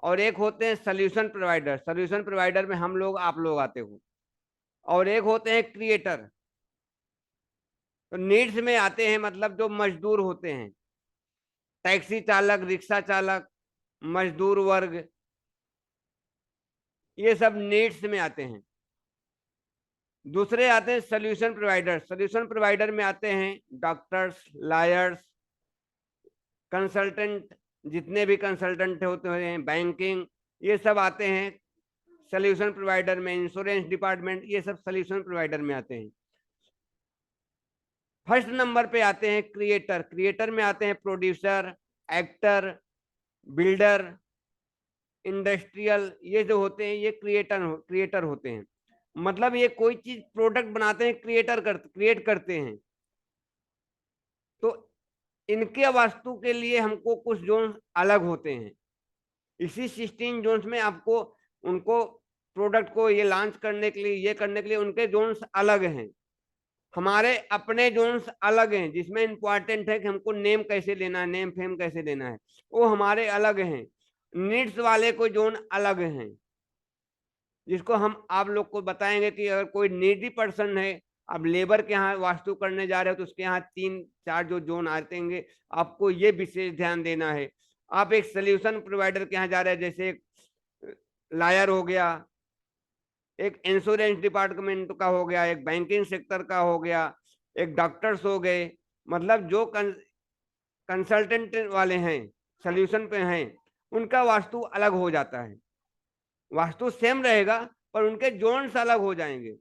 और एक होते हैं सोल्यूशन प्रोवाइडर। सोल्यूशन प्रोवाइडर में हम लोग आप लोग आते हो। और एक होते हैं क्रिएटर। तो नीड्स में आते हैं मतलब जो मजदूर होते हैं, टैक्सी चालक, रिक्शा चालक, मजदूर वर्ग, ये सब नीड्स में आते हैं। दूसरे आते हैं सोल्यूशन प्रोवाइडर। सोल्यूशन प्रोवाइडर में आते हैं डॉक्टर्स, लॉयर्स, कंसल्टेंट, जितने भी कंसल्टेंट होते हैं, बैंकिंग, ये सब आते हैं सोल्यूशन प्रोवाइडर में। इंश्योरेंस डिपार्टमेंट, ये सब सोल्यूशन प्रोवाइडर में आते हैं। फर्स्ट नंबर पे आते हैं क्रिएटर। क्रिएटर में आते हैं प्रोड्यूसर, एक्टर, बिल्डर, इंडस्ट्रियल, ये जो होते हैं ये क्रिएटर होते हैं। मतलब ये कोई चीज प्रोडक्ट बनाते हैं, क्रिएट करते हैं। तो इनके वास्तु के लिए हमको कुछ जोन अलग होते हैं। इसी 16 जोन्स में आपको उनको प्रोडक्ट को ये लॉन्च करने के लिए, ये करने के लिए उनके जोन्स अलग हैं। हमारे अपने जोन्स अलग हैं, जिसमें इंपॉर्टेंट है कि हमको नेम कैसे लेना है, नेम फेम कैसे लेना है, वो हमारे अलग हैं। नीड्स वाले को जोन अलग हैं, जिसको हम आप लोग को बताएंगे कि अगर कोई नीडी पर्सन है, अब लेबर के यहाँ वास्तु करने जा रहे हो तो उसके यहाँ 3-4 जो जोन आते हैं, आपको ये विशेष ध्यान देना है। आप एक सोल्यूशन प्रोवाइडर के यहाँ जा रहे हैं, जैसे एक लायर हो गया, एक इंश्योरेंस डिपार्टमेंट का हो गया, एक बैंकिंग सेक्टर का हो गया, एक डॉक्टर्स हो गए, मतलब जो कंसल्टेंट वाले हैं, सोल्यूशन पे हैं, उनका वास्तु अलग हो जाता है। वास्तु सेम रहेगा पर उनके जोन्स अलग हो जाएंगे।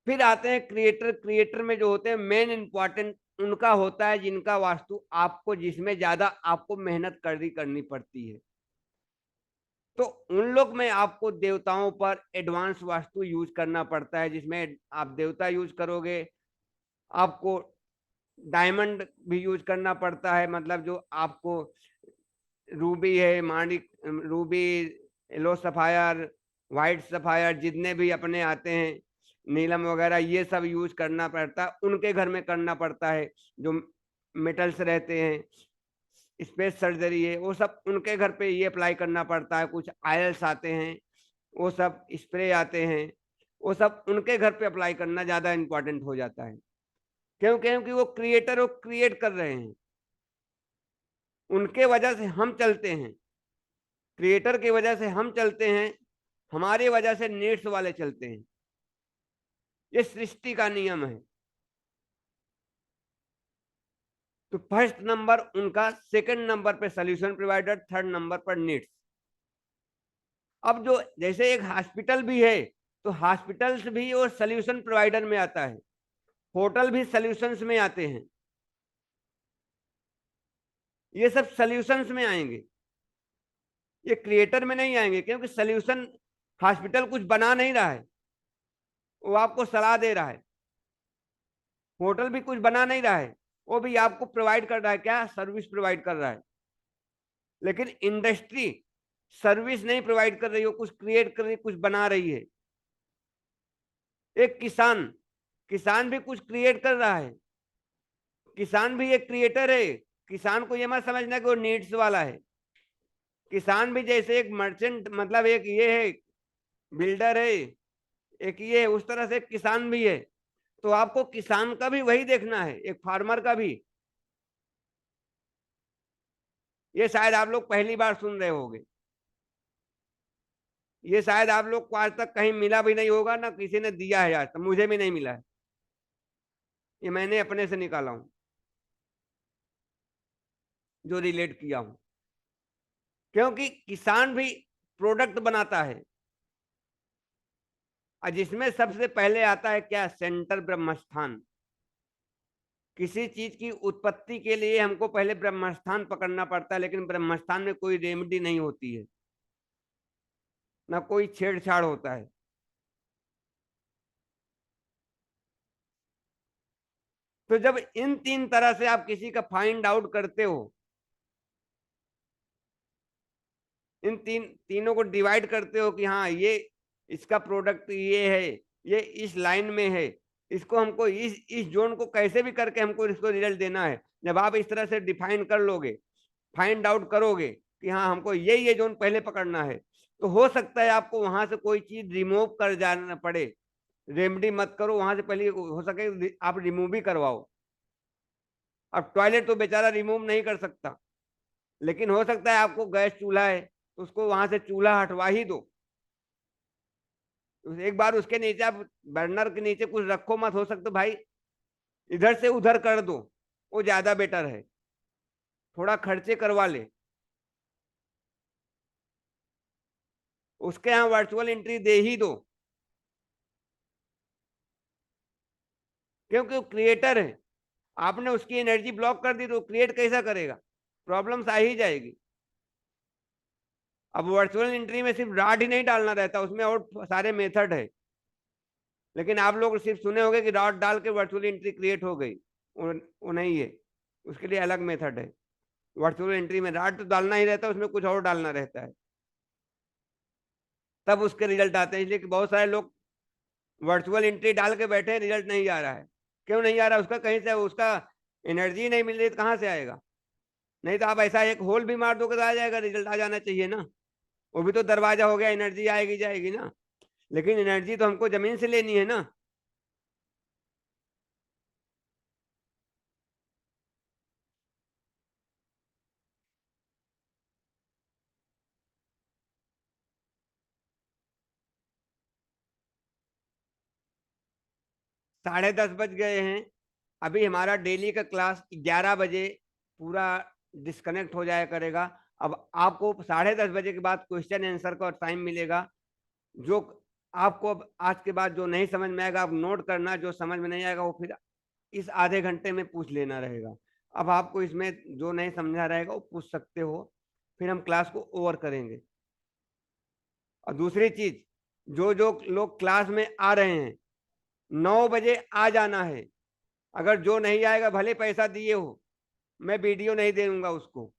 फिर आते हैं क्रिएटर। क्रिएटर में जो होते हैं मेन इंपॉर्टेंट उनका होता है, जिनका वास्तु आपको, जिसमें ज्यादा आपको मेहनत करनी पड़ती है। तो उन लोग में आपको देवताओं पर एडवांस वास्तु यूज करना पड़ता है, जिसमें आप देवता यूज करोगे, आपको डायमंड भी यूज करना पड़ता है, मतलब जो आपको रूबी है, माणिक, ruby, yellow sapphire, white sapphire, जितने भी अपने आते हैं, नीलम वगैरह, ये सब यूज करना पड़ता है, उनके घर में करना पड़ता है। जो मेटल्स रहते हैं, स्पेस सर्जरी है, वो सब उनके घर पे ये अप्लाई करना पड़ता है। कुछ आयल्स आते हैं, वो सब स्प्रे आते हैं, वो सब उनके घर पे अप्लाई करना ज्यादा इंपॉर्टेंट हो जाता है। क्यों? क्योंकि वो क्रिएटर, वो क्रिएट कर रहे हैं, उनके वजह से हम चलते हैं, क्रिएटर की वजह से हम चलते हैं, हमारी वजह से नीड्स वाले चलते हैं। ये सृष्टि का नियम है। तो फर्स्ट नंबर उनका, सेकंड नंबर पे सोल्यूशन प्रोवाइडर, थर्ड नंबर पर नीड्स। अब जो जैसे एक हॉस्पिटल भी है, तो हॉस्पिटल्स भी वो सोल्यूशन प्रोवाइडर में आता है, होटल भी सोल्यूशंस में आते हैं, ये सब सोल्यूशंस में आएंगे, ये क्रिएटर में नहीं आएंगे। क्योंकि सोल्यूशन, हॉस्पिटल कुछ बना नहीं रहा है, वो आपको सलाह दे रहा है। होटल भी कुछ बना नहीं रहा है, वो भी आपको प्रोवाइड कर रहा है, क्या? सर्विस प्रोवाइड कर रहा है। लेकिन इंडस्ट्री सर्विस नहीं प्रोवाइड कर रही हो, कुछ क्रिएट कर रही, कुछ बना रही है। एक किसान, किसान भी कुछ क्रिएट कर रहा है, किसान भी एक क्रिएटर है। किसान को ये मत समझना कि वो नीड्स वाला है। किसान भी जैसे एक मर्चेंट, मतलब एक ये है, बिल्डर है, एक ये है, उस तरह से किसान भी है। तो आपको किसान का भी वही देखना है, एक फार्मर का भी। ये शायद आप लोग पहली बार सुन रहे होंगे, ये शायद आप लोग को आज तक कहीं मिला भी नहीं होगा, ना किसी ने दिया है आज तक, मुझे भी नहीं मिला है। ये मैंने अपने से निकाला हूं, जो रिलेट किया हूं। क्योंकि किसान भी प्रोडक्ट बनाता है, और जिसमें सबसे पहले आता है क्या? सेंटर ब्रह्मस्थान। किसी चीज की उत्पत्ति के लिए हमको पहले ब्रह्मस्थान पकड़ना पड़ता है, लेकिन ब्रह्मस्थान में कोई रेमेडी नहीं होती है, ना कोई छेड़छाड़ होता है। तो जब इन 3 तरह से आप किसी का फाइंड आउट करते हो, इन तीनों को डिवाइड करते हो कि हाँ ये इसका प्रोडक्ट ये है, ये इस लाइन में है, इसको हमको इस जोन को कैसे भी करके हमको इसको रिजल्ट देना है। जब आप इस तरह से डिफाइन कर लोगे, फाइंड आउट करोगे कि हाँ हमको ये जोन पहले पकड़ना है, तो हो सकता है आपको वहां से कोई चीज रिमूव कर जाना पड़े, रेमडी मत करो, वहां से पहले हो सके आप रिमूव ही करवाओ। अब टॉयलेट तो बेचारा रिमूव नहीं कर सकता, लेकिन हो सकता है आपको गैस चूल्हा है तो उसको वहां से चूल्हा हटवा ही दो। एक बार उसके नीचे आप बर्नर के नीचे कुछ रखो मत, हो सकता भाई इधर से उधर कर दो, वो ज्यादा बेटर है। थोड़ा खर्चे करवा ले। उसके यहाँ वर्चुअल एंट्री दे ही दो, क्योंकि वो क्रिएटर है। आपने उसकी एनर्जी ब्लॉक कर दी तो क्रिएट कैसा करेगा? प्रॉब्लम्स आ ही जाएगी। अब वर्चुअल एंट्री में सिर्फ राड ही नहीं डालना रहता, उसमें और सारे मेथड है। लेकिन आप लोग सिर्फ सुने होंगे कि राड डाल के वर्चुअल एंट्री क्रिएट हो गई, वो नहीं है। उसके लिए अलग मेथड है। वर्चुअल एंट्री में राड तो डालना ही रहता है, उसमें कुछ और डालना रहता है, तब उसके रिजल्ट आते हैं। इसलिए कि बहुत सारे लोग वर्चुअल एंट्री डाल के बैठे हैं, रिजल्ट नहीं आ रहा है। क्यों नहीं आ रहा? उसका कहीं से उसका एनर्जी नहीं मिल रही तो कहाँ से आएगा? नहीं तो आप ऐसा एक होल भी मार दोगे तो आ जाएगा, रिजल्ट आ जाना चाहिए ना। वो भी तो दरवाजा हो गया, एनर्जी आएगी जाएगी ना। लेकिन एनर्जी तो हमको जमीन से लेनी है ना। 10:30 बज गए हैं। अभी हमारा डेली का क्लास 11 बजे पूरा डिस्कनेक्ट हो जाया करेगा। अब आपको 10:30 बजे के बाद क्वेश्चन आंसर का टाइम मिलेगा। जो आपको अब आज के बाद जो नहीं समझ में आएगा आप नोट करना, जो समझ में नहीं आएगा वो फिर इस आधे घंटे में पूछ लेना रहेगा। अब आपको इसमें जो नहीं समझा रहेगा वो पूछ सकते हो, फिर हम क्लास को ओवर करेंगे। और दूसरी चीज, जो जो लोग क्लास में आ रहे हैं 9 बजे आ जाना है। अगर जो नहीं आएगा भले पैसा दिए हो, मैं वीडियो नहीं दे दूंगा उसको।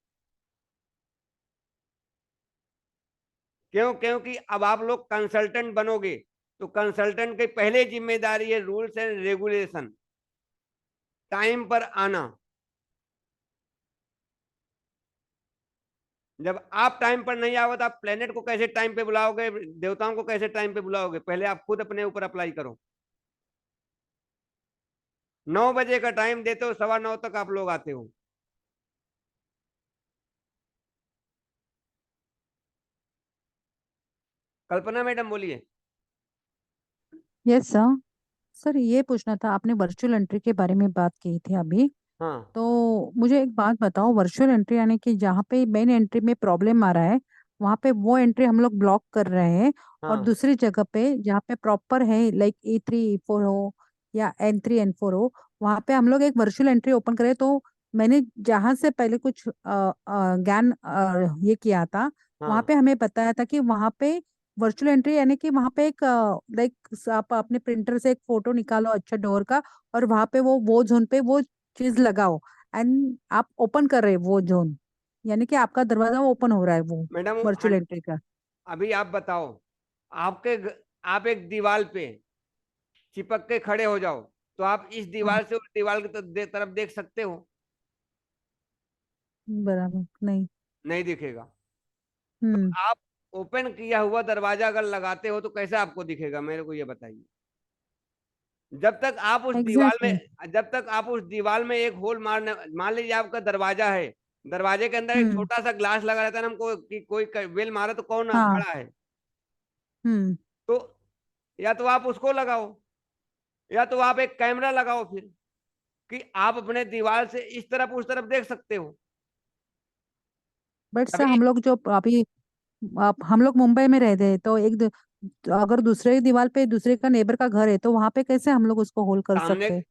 क्योंकि अब आप लोग कंसल्टेंट बनोगे, तो कंसल्टेंट की पहले जिम्मेदारी है रूल्स एंड रेगुलेशन, टाइम पर आना। जब आप टाइम पर नहीं आओगे तो आप प्लेनेट को कैसे टाइम पे बुलाओगे, देवताओं को कैसे टाइम पे बुलाओगे? पहले आप खुद अपने ऊपर अप्लाई करो। 9 बजे का टाइम देते हो, 9:15 तक आप लोग आते हो। कल्पना मैडम बोलिए। Yes sir. सर ये पूछना था, आपने वर्चुअल एंट्री के बारे में बात की थी अभी। हाँ तो मुझे एक बात बताओ, वर्चुअल एंट्री यानी कि जहाँ पे मेन एंट्री में प्रॉब्लम आ रहा है वहाँ पे वो एंट्री हम लोग ब्लॉक कर रहे हैं, और हाँ दूसरी जगह पे जहाँ पे प्रॉपर है लाइक E3 E4 हो या N3 N4 हो, वहाँ पे हम लोग एक वर्चुअल एंट्री ओपन करें। तो मैंने जहाँ से पहले कुछ ज्ञान ये किया था, वहाँ हाँ पे हमें बताया था कि वहाँ पे वर्चुअल एंट्री यानी कि वहाँ पे एक लाइक आप अपने प्रिंटर से एक फोटो निकालो अच्छा डोर का, और वहाँ पे वो जोन पे वो चीज लगाओ, एंड आप ओपन कर रहे हैं वो जोन, यानी कि आपका दरवाजा ओपन हो रहा है वो मैडम वर्चुअल एंट्री का। अभी आप बताओ, आप एक दीवार पे चिपक के खड़े हो जाओ, तो आप इस हाँ, दीवार से उस दीवार की तरफ देख सकते हो? बराबर नहीं। नहीं दिखेगा। तो हम्म। आप ओपन किया हुआ दरवाजा अगर लगाते हो तो कैसे आपको दिखेगा, मेरे को ये बताइए। जब तक आप उस दीवार एग्जैक्टली। में जब तक आप उस दीवार में एक होल मारने, मान लीजिए आपका दरवाजा है, दरवाजे के अंदर एक हम्म। छोटा सा ग्लास लगा रहता है ना, हमको कि कोई बेल मारा तो कौन हाँ। खड़ा है? हम्म। तो या तो आप उसको लगाओ, या तो आप एक कैमरा लगाओ फिर, कि आप अपने दीवार से इस तरफ उस तरफ देख सकते हो। बट सर तभी हम लोग जो अभी हम लोग मुंबई में रहते हैं, तो तो अगर दूसरे दीवार पे दूसरे का नेबर का घर है तो वहां पे कैसे हम लोग उसको होल्ड कर सामने, सकते हैं?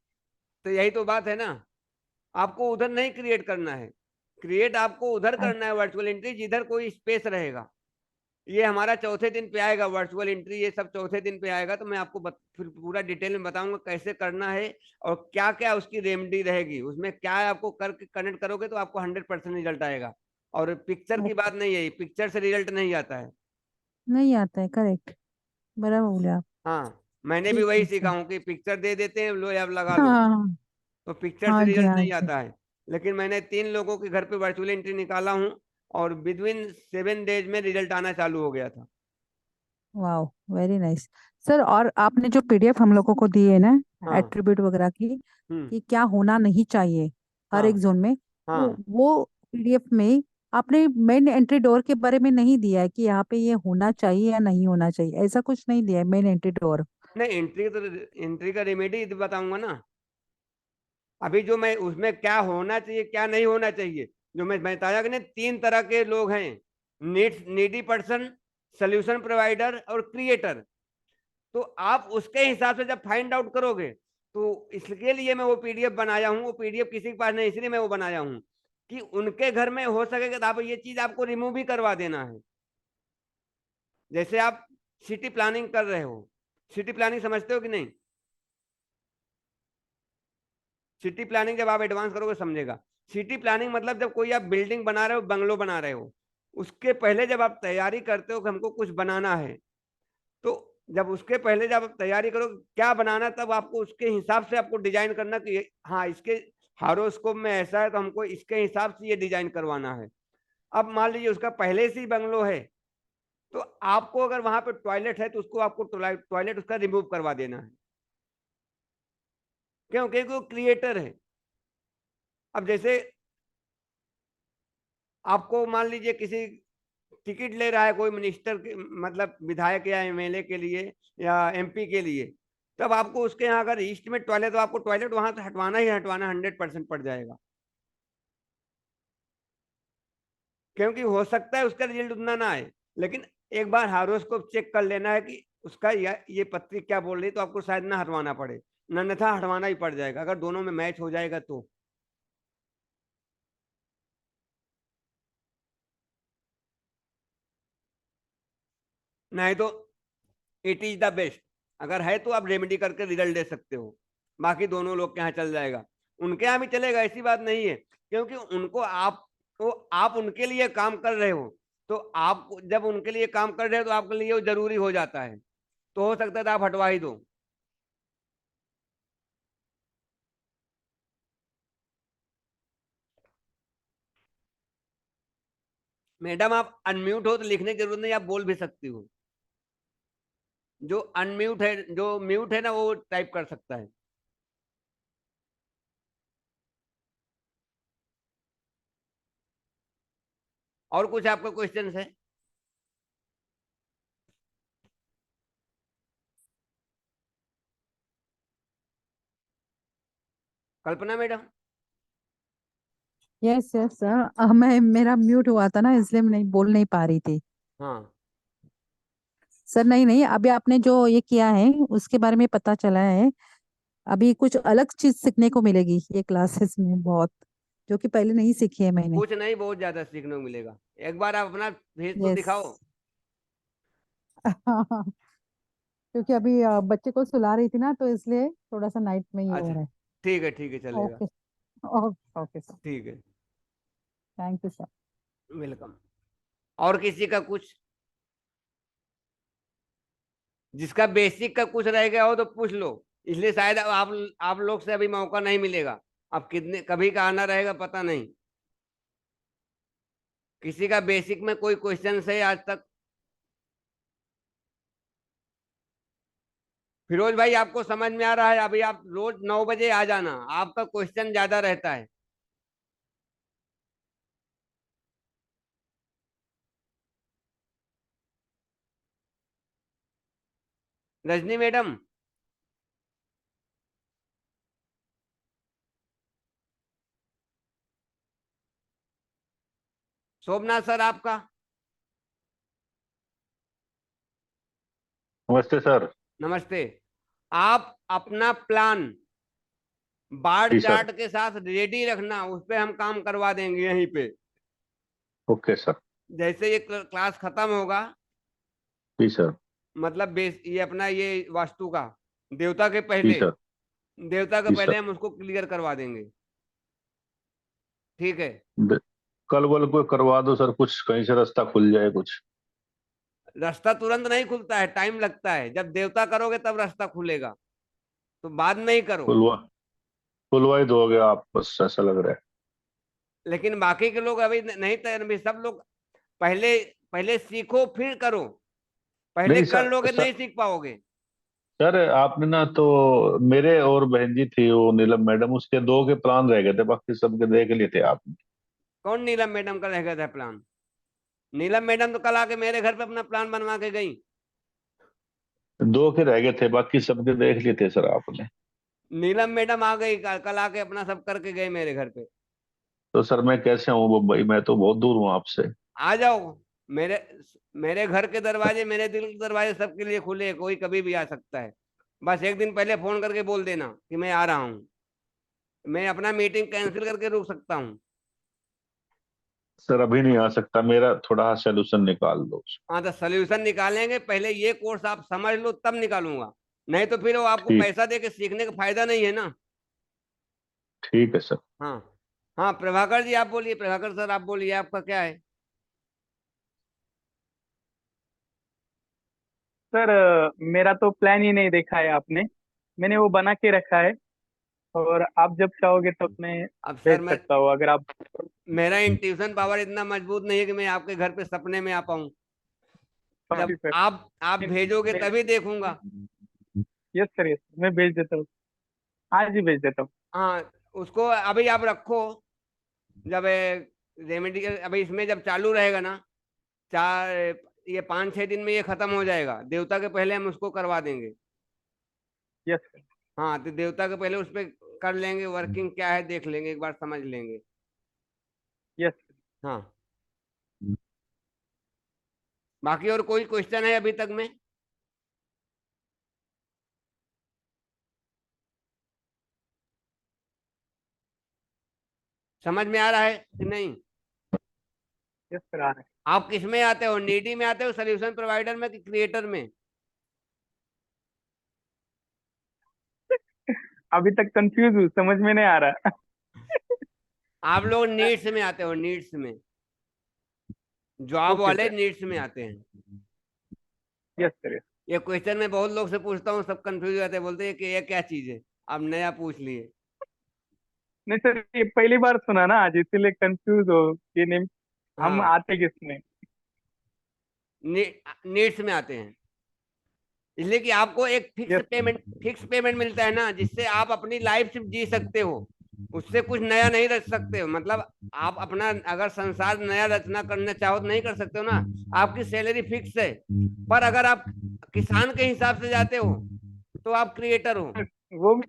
तो यही तो बात है ना। आपको उधर नहीं क्रिएट करना है, क्रिएट आपको उधर अ- करना है वर्चुअल एंट्री जिधर कोई स्पेस रहेगा। ये हमारा चौथे दिन पे आएगा वर्चुअल एंट्री, ये सब चौथे दिन पे आएगा, तो मैं आपको फिर पूरा डिटेल में बताऊंगा कैसे करना है और क्या क्या उसकी रेमेडी रहेगी, उसमें क्या आपको करके कनेक्ट करोगे तो आपको 100% रिजल्ट आएगा। और पिक्चर की ओके। बात नहीं है, पिक्चर से रिजल्ट नहीं आता है। नहीं आता है, करेक्ट। बराबर बोले आप। हाँ, मैंने भी ठीक वही है सीखा सर। हूँ कि पिक्चर दे देते हैं, लो अब लगा लो। हाँ। तो पिक्चर से हाँ जी, रिजल्ट हाँ नहीं जी। आता है। लेकिन मैंने 3 लोगों के घर पे वर्चुअल एंट्री निकाला हूँ, और विद इन 7 डेज में रिजल्ट आना चालू हो गया था। वाह, वेरी नाइस। सर, और आपने जो पीडीएफ हम लोगों को दी है ना, हाँ। एट्रीब्यूट वगैरह की, हम्म। कि क्या होना नहीं चाहिए हर एक हाँ। जोन में, तो हाँ। वो पीडीएफ में आपने मेन एंट्री डोर के बारे में नहीं दिया है कि यहाँ पे ये होना चाहिए या नहीं होना चाहिए, ऐसा कुछ नहीं दिया है मेन एंट्री डोर। नहीं, एंट्री का रेमेडी बताऊंगा ना। अभी जो मैं उसमें क्या होना चाहिए क्या नहीं होना चाहिए, जो मैं बताया कि नहीं, 3 तरह के लोग हैं। नीडी पर्सन, सोल्यूशन प्रोवाइडर और क्रिएटर। तो आप उसके हिसाब से जब फाइंड आउट करोगे, तो इसके लिए मैं वो पीडीएफ बनाया हूँ। वो पीडीएफ किसी के पास नहीं, इसलिए मैं वो बनाया हूँ कि उनके घर में हो सकेगा तो आप ये चीज आपको रिमूव भी करवा देना है। जैसे आप सिटी प्लानिंग कर रहे हो, सिटी प्लानिंग समझते हो कि नहीं? सिटी प्लानिंग जब आप एडवांस करोगे समझेगा। सिटी प्लानिंग मतलब जब कोई आप बिल्डिंग बना रहे हो, बंगलो बना रहे हो, उसके पहले जब आप तैयारी करते हो कि हमको कुछ बनाना है, तो जब उसके पहले जब आप तैयारी करो क्या बनाना, तब आपको उसके हिसाब से आपको डिजाइन करना कि हाँ, इसके हारोस्कोप में ऐसा है तो हमको इसके हिसाब से ये डिजाइन करवाना है। अब मान लीजिए उसका पहले से ही बंगलो है, तो आपको अगर वहां पे टॉयलेट है तो उसको आपको टॉयलेट उसका रिमूव करवा देना है। क्योंकि वो क्रिएटर है। अब जैसे आपको मान लीजिए किसी टिकट ले रहा है कोई मिनिस्टर के, मतलब विधायक या एमएलए के लिए या एमपी के लिए, तब आपको उसके यहाँ अगर ईस्ट में टॉयलेट, तो आपको टॉयलेट वहां से हटवाना ही हटवाना, 100% पड़ जाएगा। क्योंकि हो सकता है उसका रिजल्ट उतना ना आए, लेकिन एक बार हारोस्कोप चेक कर लेना है कि उसका ये पत्री क्या बोल रही है, तो आपको शायद ना हटवाना पड़े, अन्यथा हटवाना ही पड़ जाएगा अगर दोनों में मैच हो जाएगा तो। नहीं तो इट इज द बेस्ट। अगर है तो आप रेमेडी करके रिजल्ट दे सकते हो। बाकी दोनों लोग के यहाँ चल जाएगा, उनके यहाँ भी चलेगा, ऐसी बात नहीं है। क्योंकि उनको आप उनके लिए काम कर रहे हो, तो आप जब उनके लिए काम कर रहे हो तो आपके लिए वो जरूरी हो जाता है। तो हो सकता है तो आप हटवा ही दो। मैडम आप अनम्यूट हो तो लिखने की जरूरत नहीं, आप बोल भी सकती हो। जो अनम्यूट है, जो म्यूट है ना, वो टाइप कर सकता है। और कुछ आपका क्वेश्चन है? कल्पना मैडम। यस यस सर, मैं मेरा म्यूट हुआ था ना, इसलिए मैं नहीं बोल नहीं पा रही थी। हाँ। सर, नहीं नहीं, अभी आपने जो ये किया है उसके बारे में पता चला है। अभी कुछ अलग चीज सीखने को मिलेगी ये क्लासेस में बहुत, जो कि पहले नहीं सीखी है मैंने। कुछ नहीं, बहुत ज्यादा सीखने को मिलेगा। एक बार आप अपना भेज तो यस। दिखाओ। क्योंकि अभी बच्चे को सुला रही थी ना, तो इसलिए थोड़ा सा नाइट में ये हो अच्छा, रहा है। ठीक है, चलेगा। ओके। Okay okay sir. ठीक है। Thank you sir. वेलकम। और किसी का कुछ, जिसका बेसिक का कुछ रह गया हो तो पूछ लो। इसलिए शायद अब आप लोग से अभी मौका नहीं मिलेगा। अब कितने कभी का आना रहेगा पता नहीं। किसी का बेसिक में कोई क्वेश्चन है आज तक? फिरोज भाई, आपको समझ में आ रहा है? अभी आप रोज 9 बजे आ जाना, आपका क्वेश्चन ज्यादा रहता है। रजनी मैडम। शोभना सर आपका। नमस्ते सर। नमस्ते। आप अपना प्लान बार जी सर। चार्ट के साथ रेडी रखना, उस पे हम काम करवा देंगे यहीं पे। Okay sir. जैसे ये क्लास खत्म होगा, जी सर। मतलब बेस ये अपना ये वास्तु का, देवता के जी पहले, सर। देवता के जी पहले सर। हम उसको क्लियर करवा देंगे। ठीक है। द- कल वल को करवा दो सर, कुछ कहीं से रास्ता खुल जाए कुछ। रास्ता तुरंत नहीं खुलता है, टाइम लगता है। जब देवता करोगे तब रास्ता खुलेगा, तो बाद में ही करो। खुलवा खुलवा ही दोगे आप, बस ऐसा लग रहा है। लेकिन बाकी के लोग अभी नहीं तैयार, अभी सब लोग पहले पहले सीखो फिर करो। पहले नहीं कर लोगे सर, नहीं सीख पाओगे। सर आपने ना तो मेरे और बहन जी थी वो नीलम मैडम, उसके दो के प्लान रह गए थे, बाकी सबके देख लिए थे आपने। कौन नीलम मैडम का रह गया था प्लान? नीलम मैडम तो कल आके मेरे घर पे अपना प्लान बनवा के गई। दो के रह गए थे, बाकी सबके देख लिए थे सर आपने। नीलम मैडम आ गई कल आके अपना सब करके गए मेरे घर पे। तो सर मैं कैसे आऊँ मुंबई, मैं तो बहुत दूर हूँ आपसे। आ जाओ। मेरे मेरे घर के दरवाजे, मेरे दिल के दरवाजे सबके लिए खुले हैं, कोई कभी भी आ सकता है। बस एक दिन पहले फोन करके बोल देना कि मैं आ रहा हूँ। मैं अपना मीटिंग कैंसिल करके रुक सकता हूँ। सर अभी नहीं आ सकता, मेरा थोड़ा सोल्यूशन निकाल दो। हाँ तो सोल्यूशन निकालेंगे, पहले ये कोर्स आप समझ लो तब निकालूंगा। नहीं तो फिर वो आपको ठीक, पैसा दे के सीखने का फायदा नहीं है ना। ठीक है सर। हाँ। हाँ प्रभाकर जी आप बोलिए, प्रभाकर सर आप बोलिए, आपका क्या है? सर मेरा तो प्लान ही नहीं देखा है आपने। मैंने वो बना के रखा है, और आप जब चाहोगे तब मैं अब भेज सर मैं, सकता हूँ अगर आप। मेरा इंट्यूशन पावर इतना मजबूत नहीं है कि मैं आपके घर पे सपने में आ पाऊँ। जब सॉरी सर। आप भेजोगे तभी देखूंगा। यस सर, यस मैं भेज देता हूँ, आज ही भेज देता हूँ। हाँ उसको अभी आप रखो। जब रेमेडी अभी इसमें जब चालू रहेगा ना, चार ये 5-6 दिन में ये खत्म हो जाएगा, देवता के पहले हम उसको करवा देंगे। Yes sir. हाँ तो देवता के पहले उस पर कर लेंगे, वर्किंग क्या है देख लेंगे, एक बार समझ लेंगे। यस। हाँ। बाकी और कोई क्वेश्चन है अभी तक में? समझ में आ रहा है कि नहीं? यस सर, आ रहा आप किस में आते हो, नीडी में आते हो, सोल्यूशन प्रोवाइडर में कि क्रिएटर में? है। अभी तक कंफ्यूज हूँ, समझ में नहीं आ रहा। आप लोग नीड्स में आते हो, नीड्स में, जॉब ओके वाले सर। नीड्स में आते हैं। Yes sir, yes. ये क्वेश्चन मैं बहुत लोग से पूछता हूँ, सब कंफ्यूज हो जाते हैं, बोलते हैं कि ये क्या चीज है। आप नया पूछ लिए। नहीं सर, ये पहली बार सुना ना आज, इसीलिए कंफ्यूज हो कि नहीं हम हाँ आते किसमें। नीड्स में आते हैं, इसलिए कि आपको एक यस। फिक्स पेमेंट मिलता है ना, जिससे आप अपनी लाइफ सिर्फ जी सकते हो। उससे कुछ नया नहीं रच सकते हो, मतलब आप अपना अगर संसार नया रचना करना चाहो तो नहीं कर सकते हो ना। आपकी सैलरी फिक्स है। पर अगर आप किसान के हिसाब से जाते हो तो आप क्रिएटर हो। वो भी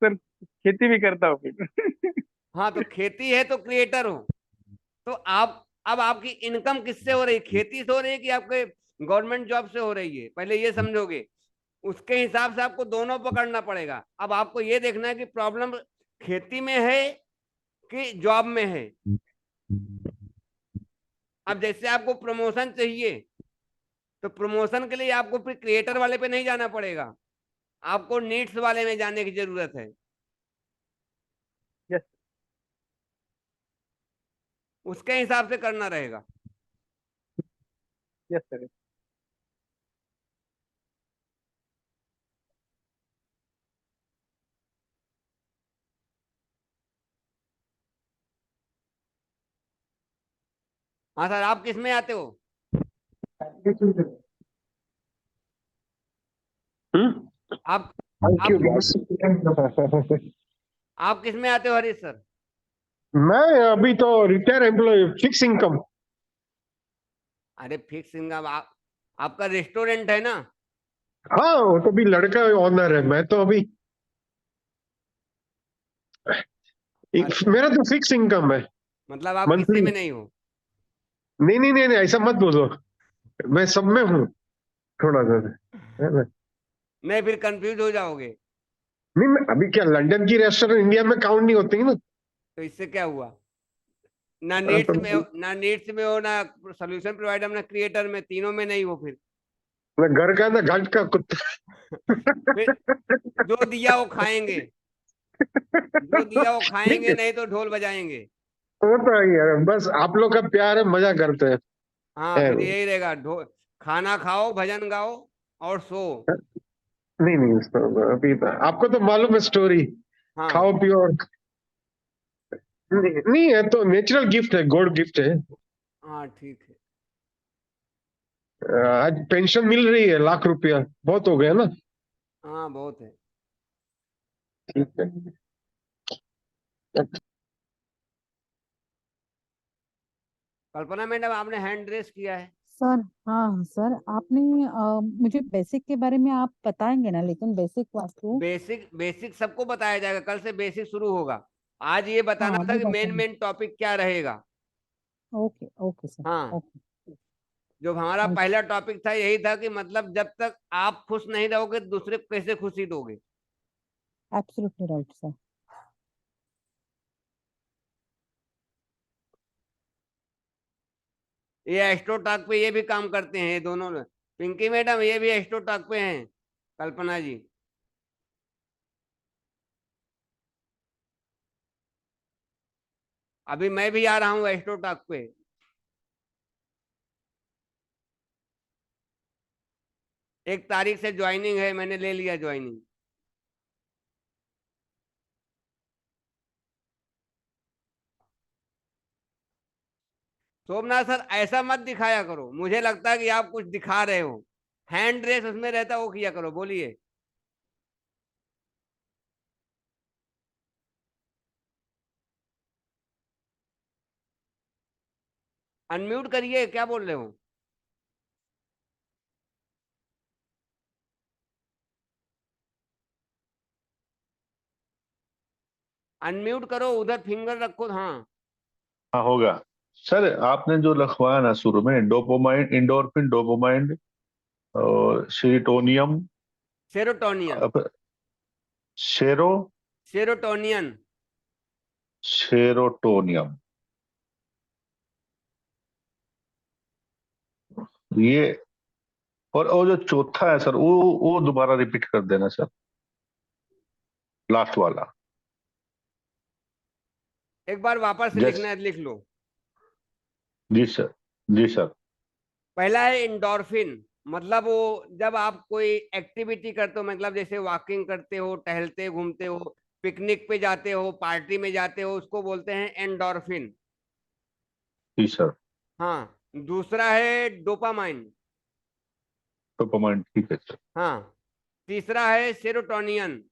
सर, खेती भी करता हूँ फिर। हाँ तो खेती है तो क्रिएटर हो। तो आप अब आपकी इनकम किससे हो रही, खेती से हो रही है कि आपके गवर्नमेंट जॉब से हो रही है, पहले ये समझोगे। उसके हिसाब से आपको दोनों पकड़ना पड़ेगा। अब आपको ये देखना है कि प्रॉब्लम खेती में है कि जॉब में है। अब जैसे आपको प्रमोशन चाहिए, तो प्रमोशन के लिए आपको फिर क्रिएटर वाले पे नहीं जाना पड़ेगा, आपको नीड्स वाले में जाने की जरूरत है। यस। उसके हिसाब से करना रहेगा। Yes sir. हाँ सर आप किस में आते हो? आप थैंक यू आप बॉस। आप किस में आते हो हरीश सर? मैं अभी तो रिटायर एम्प्लॉय, फिक्स इनकम। अरे फिक्स इनकम आपका रेस्टोरेंट है ना? हाँ वो तो भी लड़का ऑनर है, मैं तो अभी अच्छा, मेरा तो फिक्स इनकम है मतलब आप किसी मंथली। में नहीं हो? नहीं नहीं नहीं नहीं, ऐसा मत बोलो, मैं सब में हूँ थोड़ा सा, है ना? नहीं फिर कंफ्यूज हो जाओगे। नहीं मैं अभी क्या, लंदन की रेस्टोरेंट इंडिया में काउंट नहीं होती ना। तो इससे क्या हुआ? ना हाँ, नीड्स में हो, ना नीड्स में हो, ना सोल्यूशन प्रोवाइडर, ना क्रिएटर में, तीनों में नहीं हो फिर। मैं घर का ना घाट का कुत्ता। फिर जो दिया वो खाएंगे, जो दिया वो ठीक खाएंगे, है, नहीं तो ढोल बजाएंगे। वो तो है यार, बस आप लोग का प्यार है, मजा करते हैं। हाँ है, फिर यही रहेगा, खाना खाओ, भजन गाओ और सो। नहीं नहीं अभी तो आपको तो मालूम है स्टोरी, हाँ। खाओ पियो और नहीं, नहीं है तो नेचुरल गिफ्ट है, गॉड गिफ्ट है। हाँ ठीक है। आज पेंशन मिल रही है, ₹1,00,000 बहुत हो गया ना। हाँ बहुत है। ठीक है। कल्पना मैडम आपने हैंड रेस किया है। सर, हाँ सर, आपने मुझे बेसिक के बारे में आप बताएंगे ना, लेकिन बेसिक वास्तु। बेसिक बेसिक सबको बताया जाएगा, कल से बेसिक शुरू होगा। आज ये बताना हाँ था वो कि मेन बताएंगे। मेन टॉपिक क्या रहेगा। Okay okay sir. हाँ, ओके। जो हमारा थैंक पहला टॉपिक था यही था कि मतलब जब तक आप खुश नहीं रहोगे दूसरे को कैसे खुशी दोगे। You, absolutely right sir. ये एस्ट्रोटॉक पे ये भी काम करते हैं ये दोनों। पिंकी मैडम ये भी एस्ट्रोटॉक पे हैं, कल्पना जी। अभी मैं भी आ रहा हूँ एस्ट्रोटॉक पे। एक तारीख से ज्वाइनिंग है, मैंने ले लिया ज्वाइनिंग। सोमनाथ सर ऐसा मत दिखाया करो, मुझे लगता है कि आप कुछ दिखा रहे हो। हैंड रेस उसमें रहता है वो किया करो, बोलिए। अनम्यूट करिए, क्या बोल रहे हो। अनम्यूट करो, उधर फिंगर रखो, हाँ। हाँ होगा। सर आपने जो लिखवाया ना शुरू में, डोपामाइन, इंडोर्फिन, डोपामाइन और सीरोटोनियम, सेरोटोनियन। अब शेरो सेरोटोनियन। सेरोटोनियम, ये। और जो चौथा है सर, वो दोबारा रिपीट कर देना सर, लास्ट वाला। एक बार वापस से जस लिखना है, लिख लो। जी सर, जी सर। पहला है इंडोर्फिन, मतलब वो जब आप कोई एक्टिविटी करते हो, मतलब जैसे वॉकिंग करते हो, टहलते घूमते हो, पिकनिक पे जाते हो, पार्टी में जाते हो, उसको बोलते हैं एंडोर्फिन। जी सर। हाँ, दूसरा है डोपामाइन। डोपामाइन, ठीक है सर। हाँ, तीसरा है सेरोटोनियन।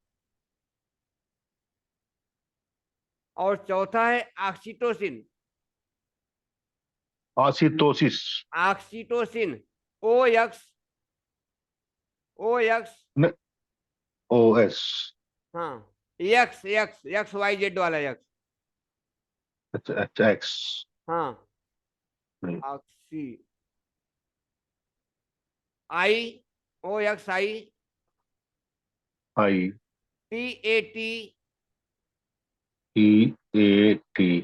और चौथा है oxytocin. Acidosis. Oxytocin. O X, O X. O S. हाँ, X X X Y Z वाला यक्स। अच्छा अच्छा, एक्स। हाँ, oxy, I, O X I, I T A T, E A T,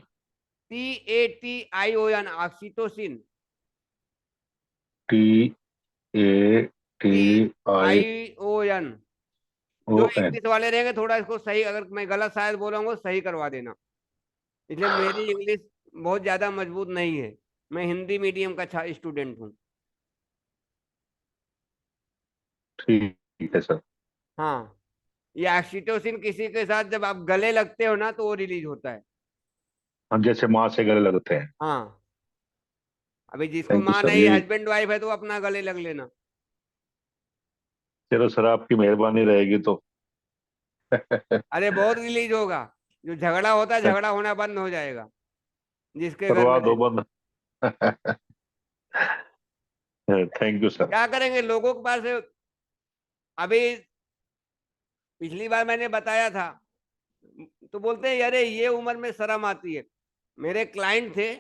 T A T I O N, oxytocin. T A T T I I O N. O जो N. English वाले रहेंगे थोड़ा इसको सही, अगर मैं गलत शायद बोला हूँ सही करवा देना। इसलिए मेरी इंग्लिश बहुत ज्यादा मजबूत नहीं है, मैं हिंदी मीडियम का स्टूडेंट हूँ। ठीक है सर। हाँ, ये ऑक्सीटोसिन किसी के साथ जब आप गले लगते हो ना तो वो रिलीज होता है। हम जैसे माँ से गले लगते हैं। हाँ, अभी जिसको थैंक यू माँ सर, नहीं, यही। हस्बैंड वाइफ है, तो अपना गले लग लेना। चलो सर, आपकी मेहरबानी रहेगी तो। अरे बहुत रिलीज होगा। जो झगड़ा होता है, झगड़ा होना बंद हो जाएगा जिसके घर करवा में दो है। बंद। Thank you sir. क्या करेंगे लोगों के पास अभी, पिछली बार मैंने बताया था तो बोलते हैं अरे ये उम्र में शर्म आती है। मेरे क्लाइंट थे,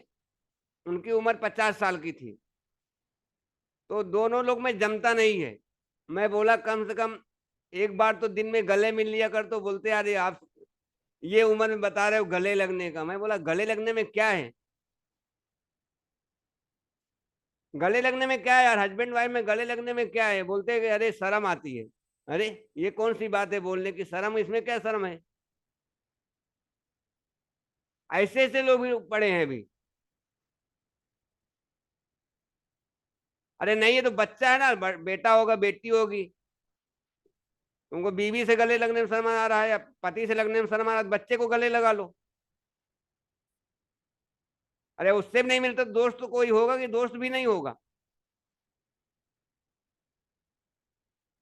उनकी उम्र 50 साल की थी, तो दोनों लोग में जमता नहीं है। मैं बोला कम से कम एक बार तो दिन में गले मिल लिया कर, तो बोलते यार आप ये उम्र में बता रहे हो गले लगने का। मैं बोला गले लगने में क्या है, गले लगने में क्या है यार, हस्बैंड वाइफ में गले लगने में क्या है। बोलते हैं कि अरे शर्म आती है। अरे ये कौन सी बात है बोलने की, शर्म, इसमें क्या शर्म है। ऐसे ऐसे लोग भी पड़े हैं अभी। अरे नहीं, ये तो बच्चा है ना, बेटा होगा बेटी होगी। तुमको बीवी से गले लगने में शर्म आ रहा है या पति से लगने में शर्म आ रहा है, तो बच्चे को गले लगा लो। अरे उससे भी नहीं मिलता दोस्त तो कोई होगा कि दोस्त भी नहीं होगा।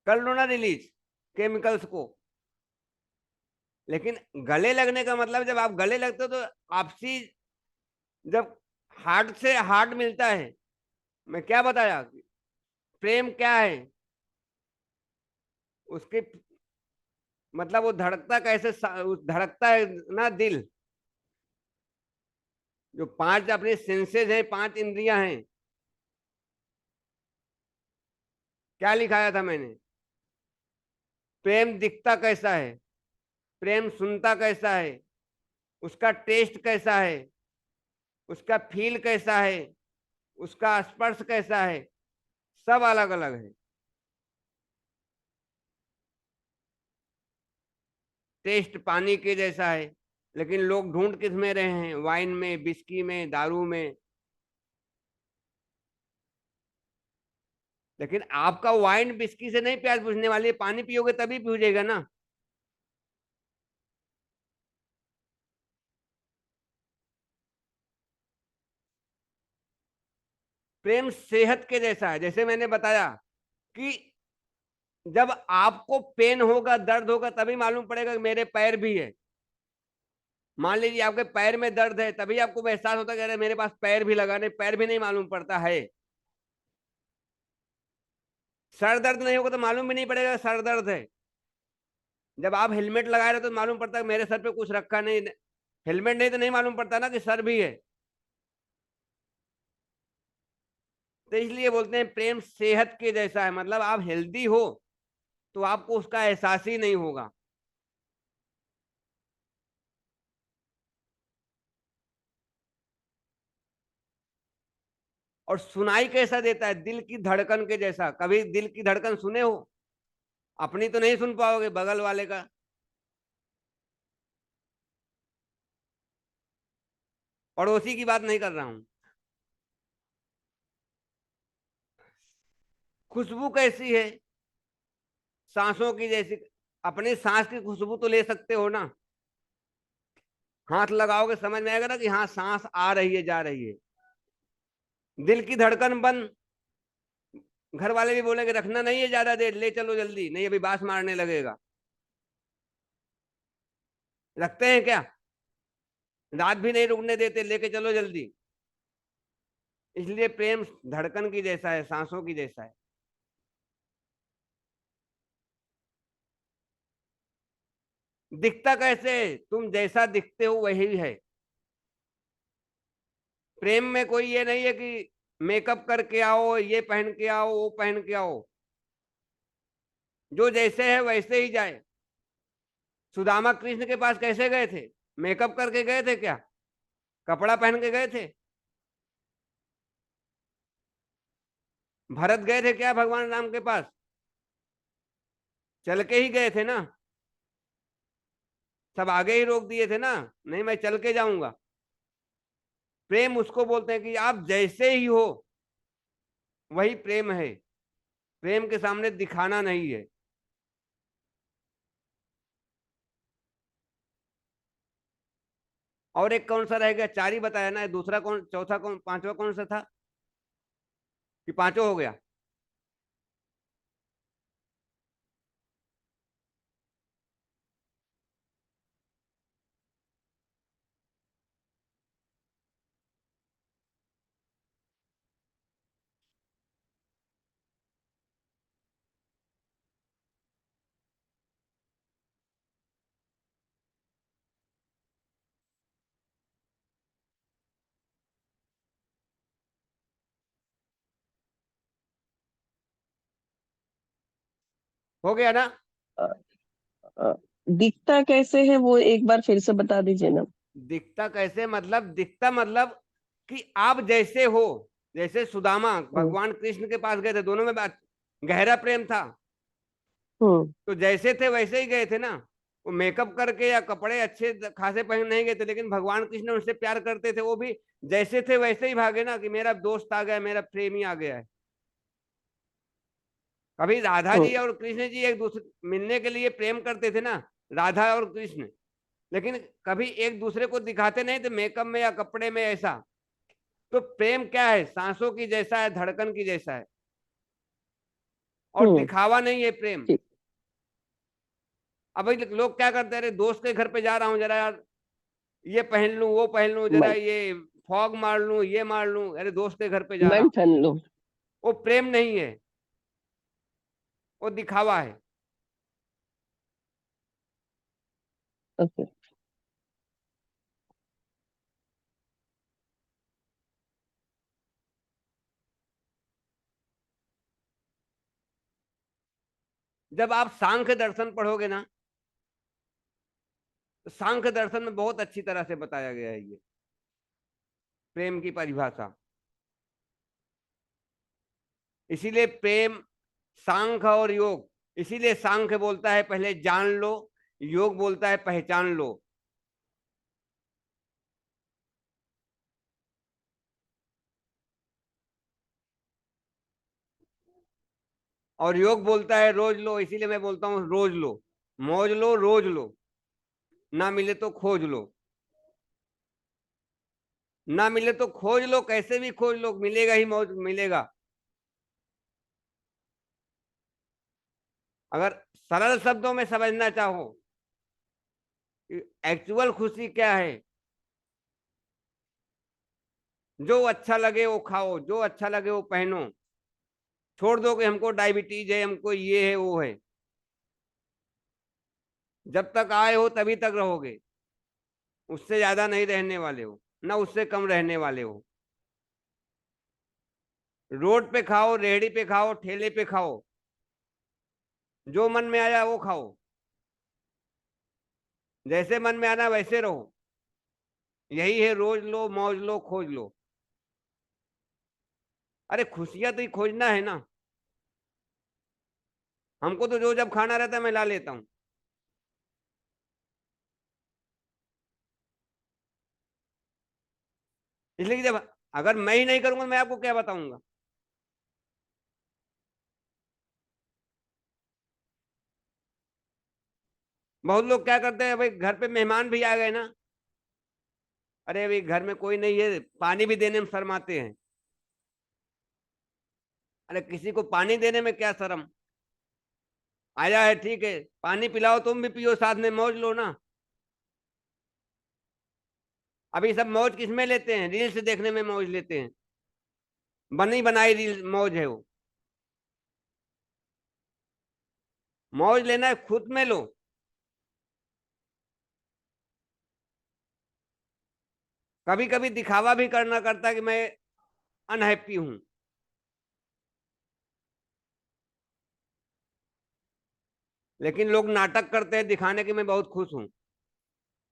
कर लो ना रिलीज केमिकल्स को। लेकिन गले लगने का मतलब, जब आप गले लगते हो तो आपसी, जब हार्ट से हार्ट मिलता है, मैं क्या बताया कि प्रेम क्या है, उसके मतलब वो धड़कता कैसे, धड़कता है ना दिल। जो पांच अपने सेंसेस हैं, पांच इंद्रियां हैं, क्या लिखाया था मैंने, प्रेम दिखता कैसा है, प्रेम सुनता कैसा है, उसका टेस्ट कैसा है, उसका फील कैसा है, उसका स्पर्श कैसा है, सब अलग अलग है। टेस्ट पानी के जैसा है, लेकिन लोग ढूंढ किस में रहे हैं, वाइन में, बिस्की में, दारू में। लेकिन आपका वाइन बिस्की से नहीं प्यास बुझने वाली है, पानी पियोगे तभी बुझेगा ना। प्रेम सेहत के जैसा है। जैसे मैंने बताया कि जब आपको पेन होगा, दर्द होगा, तभी मालूम पड़ेगा कि मेरे पैर भी है। मान लीजिए आपके पैर में दर्द है, तभी आपको एहसास होता है कि अरे मेरे पास पैर भी लगा, नहीं पैर भी नहीं मालूम पड़ता है। सर दर्द नहीं होगा तो मालूम भी नहीं पड़ेगा सर दर्द है। जब आप हेलमेट लगा रहे हो तो मालूम पड़ता है मेरे सर पे कुछ रखा नहीं, हेलमेट नहीं तो नहीं मालूम पड़ता ना कि सर भी है। तो इसलिए बोलते हैं प्रेम सेहत के जैसा है, मतलब आप हेल्दी हो तो आपको उसका एहसास ही नहीं होगा। और सुनाई कैसा देता है, दिल की धड़कन के जैसा। कभी दिल की धड़कन सुने हो? अपनी तो नहीं सुन पाओगे, बगल वाले का। पड़ोसी की बात नहीं कर रहा हूं। खुशबू कैसी है? सांसों की जैसी। अपनी सांस की खुशबू तो ले सकते हो ना, हाथ लगाओगे समझ में आएगा ना कि हाँ सांस आ रही है, जा रही है। दिल की धड़कन बंद, घर वाले भी बोलेंगे रखना नहीं है ज्यादा देर, ले चलो जल्दी, नहीं अभी बांस मारने लगेगा। रखते हैं क्या? रात भी नहीं रुकने देते, लेके चलो जल्दी। इसलिए प्रेम धड़कन की जैसा है, सांसों की जैसा है। दिखता कैसे? तुम जैसा दिखते हो वही है। प्रेम में कोई ये नहीं है कि मेकअप करके आओ, ये पहन के आओ, वो पहन के आओ। जो जैसे है वैसे ही जाए। सुदामा कृष्ण के पास कैसे गए थे? मेकअप करके गए थे क्या? कपड़ा पहन के गए थे? भरत गए थे क्या भगवान राम के पास? चल के ही गए थे ना। सब आगे ही रोक दिए थे ना, नहीं मैं चल के जाऊंगा। प्रेम उसको बोलते हैं कि आप जैसे ही हो वही प्रेम है। प्रेम के सामने दिखाना नहीं है। और एक कौन सा रह गया? चार ही बताया ना, दूसरा कौन, चौथा कौन, पांचवा कौन सा था? कि पांचों हो गया? हो गया ना? अ, अ, दिखता कैसे है वो एक बार फिर से बता दीजिए ना। दिखता कैसे मतलब, दिखता मतलब कि आप जैसे हो। जैसे सुदामा हम्म। भगवान कृष्ण के पास गए थे, दोनों में बात गहरा प्रेम था, हम्म। तो जैसे थे वैसे ही गए थे ना। वो मेकअप करके या कपड़े अच्छे खासे पहन नहीं गए थे, लेकिन भगवान कृष्ण उनसे प्यार करते थे, वो भी जैसे थे वैसे ही भागे ना, कि मेरा दोस्त आ गया, मेरा प्रेमी आ गया है। कभी राधा जी हम्म। और कृष्ण जी एक दूसरे मिलने के लिए प्रेम करते थे ना, राधा और कृष्ण, लेकिन कभी एक दूसरे को दिखाते नहीं थे मेकअप में या कपड़े में ऐसा। तो प्रेम क्या है? सांसों की जैसा है, धड़कन की जैसा है। और दिखावा नहीं है प्रेम। ठीक। अब भाई लोग क्या करते हैं, अरे दोस्त के घर पे जा रहा हूँ, जरा यार ये पहन लूं, वो पहन लूं, जरा मन ये फॉग मार लूं, ये मार लूं, अरे दोस्त के घर पे जा रहा मन हूँ। ठन लो। वो प्रेम नहीं है, वो दिखावा है। ओके। जब आप सांख्य दर्शन पढ़ोगे ना, तो सांख्य दर्शन में बहुत अच्छी तरह से बताया गया है ये प्रेम की परिभाषा। इसीलिए प्रेम, सांख्य और योग, इसीलिए सांख्य बोलता है पहले जान लो, योग बोलता है पहचान लो। और योग बोलता है रोज लो, इसीलिए मैं बोलता हूं रोज लो, मौज लो, रोज लो, ना मिले तो खोज लो। ना मिले तो खोज लो, कैसे भी खोज लो, मिलेगा ही, मौज मिलेगा। अगर सरल शब्दों में समझना चाहो कि एक्चुअल खुशी क्या है, जो अच्छा लगे वो खाओ, जो अच्छा लगे वो पहनो। छोड़ दो कि हमको डायबिटीज है, हमको ये है, वो है। जब तक आए हो तभी तक रहोगे, उससे ज्यादा नहीं रहने वाले हो, ना उससे कम रहने वाले हो। रोड पे खाओ, रेहड़ी पे खाओ, ठेले पे खाओ, जो मन में आया वो खाओ, जैसे मन में आना वैसे रहो। यही है रोज लो, मौज लो, खोज लो। अरे खुशियां तो ही खोजना है ना। हमको तो जो जब खाना रहता है मैं ला लेता हूँ। इसलिए कि जब अगर मैं ही नहीं करूंगा मैं आपको क्या बताऊंगा। बहुत लोग क्या करते हैं, भाई घर पे मेहमान भी आ गए ना, अरे भाई घर में कोई नहीं है, पानी भी देने में शर्माते हैं। अरे किसी को पानी देने में क्या शर्म, आया है ठीक है, पानी पिलाओ, तुम भी पियो, साथ में मौज लो ना। अभी सब मौज किसमें लेते हैं, रील्स देखने में मौज लेते हैं। बनी बनाई रील मौज है वो। मौज लेना है खुद में लो। कभी कभी दिखावा भी करना करता है कि मैं अनहैप्पी हूं, लेकिन लोग नाटक करते हैं दिखाने की मैं बहुत खुश हूं।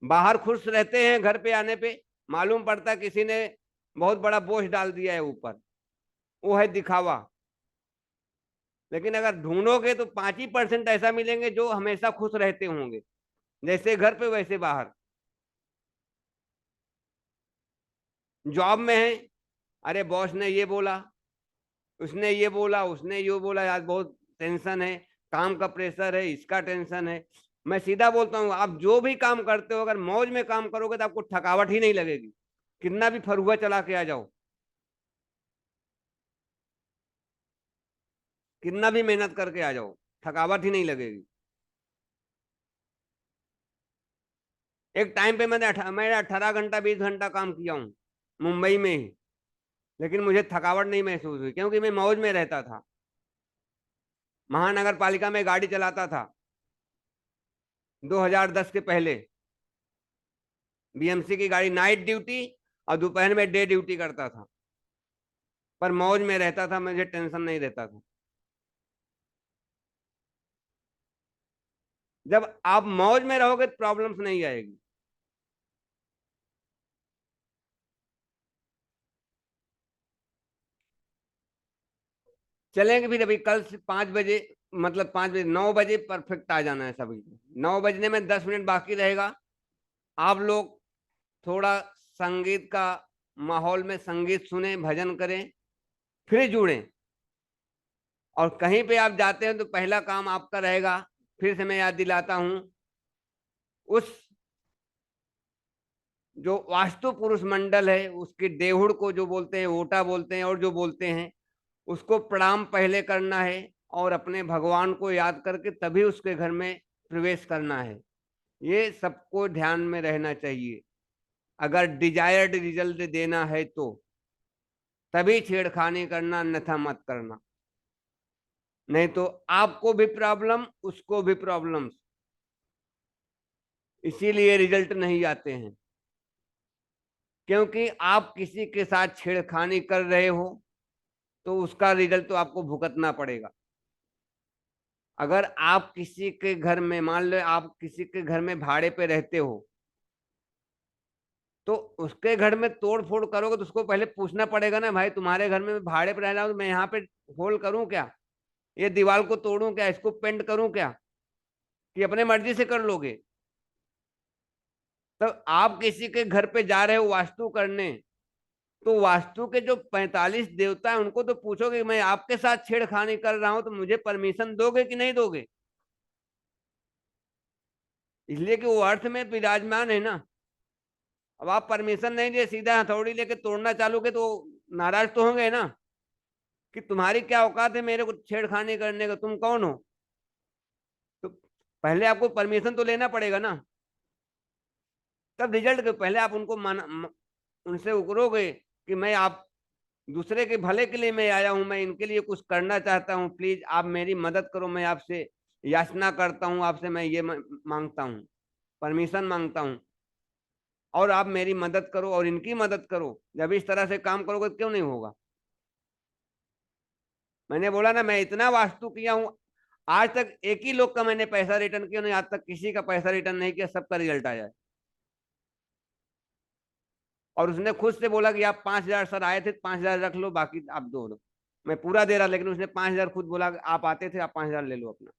बाहर खुश रहते हैं, घर पे आने पे मालूम पड़ता है किसी ने बहुत बड़ा बोझ डाल दिया है ऊपर, वो है दिखावा। लेकिन अगर ढूंढोगे तो 5% ऐसा मिलेंगे जो हमेशा खुश रहते होंगे, जैसे घर पे वैसे बाहर। जॉब में है, अरे बॉस ने ये बोला, उसने ये बोला, उसने ये बोला, आज बहुत टेंशन है, काम का प्रेशर है, इसका टेंशन है। मैं सीधा बोलता हूँ, आप जो भी काम करते हो अगर मौज में काम करोगे तो आपको थकावट ही नहीं लगेगी, कितना भी फरुआ चला के आ जाओ, कितना भी मेहनत करके आ जाओ, थकावट ही नहीं लगेगी। एक टाइम पे मैं 18 घंटा 20 घंटा काम किया हूँ मुंबई में ही, लेकिन मुझे थकावट नहीं महसूस हुई, क्योंकि मैं मौज में रहता था। महानगर पालिका में गाड़ी चलाता था 2010 के पहले, बीएमसी की गाड़ी, नाइट ड्यूटी, और दोपहर में डे ड्यूटी करता था, पर मौज में रहता था, मुझे टेंशन नहीं रहता था। जब आप मौज में रहोगे तो प्रॉब्लम्स नहीं आएगी। चलेंगे फिर, अभी कल से 5 बजे, मतलब 5 बजे, 9 बजे परफेक्ट आ जाना है सभी को। 9 बजने में 10 मिनट बाकी रहेगा। आप लोग थोड़ा संगीत का माहौल में संगीत सुने, भजन करें, फिर जुड़ें। और कहीं पे आप जाते हैं तो पहला काम आपका रहेगा, फिर से मैं याद दिलाता हूं, उस जो वास्तु पुरुष मंडल है उसके देहुड़ को जो बोलते हैं, ओटा बोलते हैं और जो बोलते हैं, उसको प्रणाम पहले करना है। और अपने भगवान को याद करके तभी उसके घर में प्रवेश करना है। ये सबको ध्यान में रहना चाहिए। अगर डिजायर्ड रिजल्ट देना है तो तभी छेड़खानी करना, अन्यथा मत करना। नहीं तो आपको भी प्रॉब्लम, उसको भी प्रॉब्लम। इसीलिए रिजल्ट नहीं आते हैं, क्योंकि आप किसी के साथ छेड़खानी कर रहे हो तो उसका रिजल्ट तो आपको भुगतना पड़ेगा। अगर आप किसी के घर में, मान लो आप किसी के घर में भाड़े पे रहते हो, तो उसके घर में तोड़ फोड़ करोगे तो उसको पहले पूछना पड़ेगा ना, भाई तुम्हारे घर में मैं भाड़े पे रह रहा हूं, मैं यहाँ पे होल करूं क्या, ये दीवार को तोड़ूं क्या, इसको पेंट करूं क्या, कि अपने मर्जी से कर लोगे। तब आप किसी के घर पे जा रहे हो वास्तु करने, तो वास्तु के जो 45 देवता हैं उनको तो पूछोगे मैं आपके साथ छेड़खानी कर रहा हूं तो मुझे परमिशन दोगे कि नहीं दोगे। इसलिए कि वो अर्थ में विराजमान है ना। अब आप परमिशन नहीं दिए, सीधा हथौड़ी लेके तोड़ना चालू के तो नाराज तो होंगे ना, कि तुम्हारी क्या औकात है मेरे को छेड़खानी करने का, तुम कौन हो। तो पहले आपको परमिशन तो लेना पड़ेगा ना, तब रिजल्ट के पहले आप उनको उनसे उकरोगे कि मैं आप दूसरे के भले के लिए मैं आया हूं, मैं इनके लिए कुछ करना चाहता हूं, प्लीज आप मेरी मदद करो, मैं आपसे याचना करता हूं, आपसे मैं ये मांगता हूं, परमिशन मांगता हूं, और आप मेरी मदद करो और इनकी मदद करो। जब इस तरह से काम करोगे तो क्यों नहीं होगा। मैंने बोला ना, मैं इतना वास्तु किया हूं, आज तक एक ही लोग का मैंने पैसा रिटर्न किया नहीं, आज तक किसी का पैसा रिटर्न नहीं किया, सबका रिजल्ट आया है। और उसने खुद से बोला कि आप 5,000 सर आए थे, 5,000 रख लो, बाकी आप दो। मैं पूरा दे रहा, लेकिन उसने 5,000 खुद बोला कि आप आते थे, आप 5,000 ले लो अपना।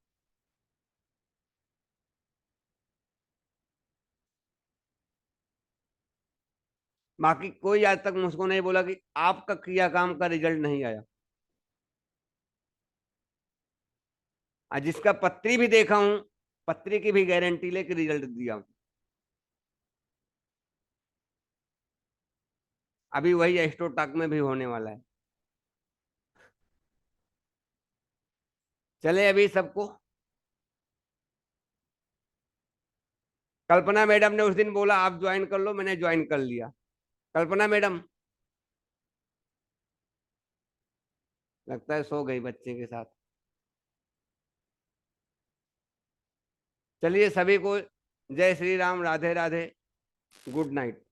बाकी कोई आज तक मुझको नहीं बोला कि आपका किया काम का रिजल्ट नहीं आया। आज जिसका पत्री भी देखा हूं, पत्री की भी गारंटी लेके रिजल्ट दिया हूं। अभी वही एस्ट्रोटॉक में भी होने वाला है। चले अभी सबको। कल्पना मैडम ने उस दिन बोला आप ज्वाइन कर लो, मैंने ज्वाइन कर लिया। कल्पना मैडम लगता है सो गई बच्चे के साथ। चलिए सभी को जय श्री राम, राधे राधे, गुड नाइट।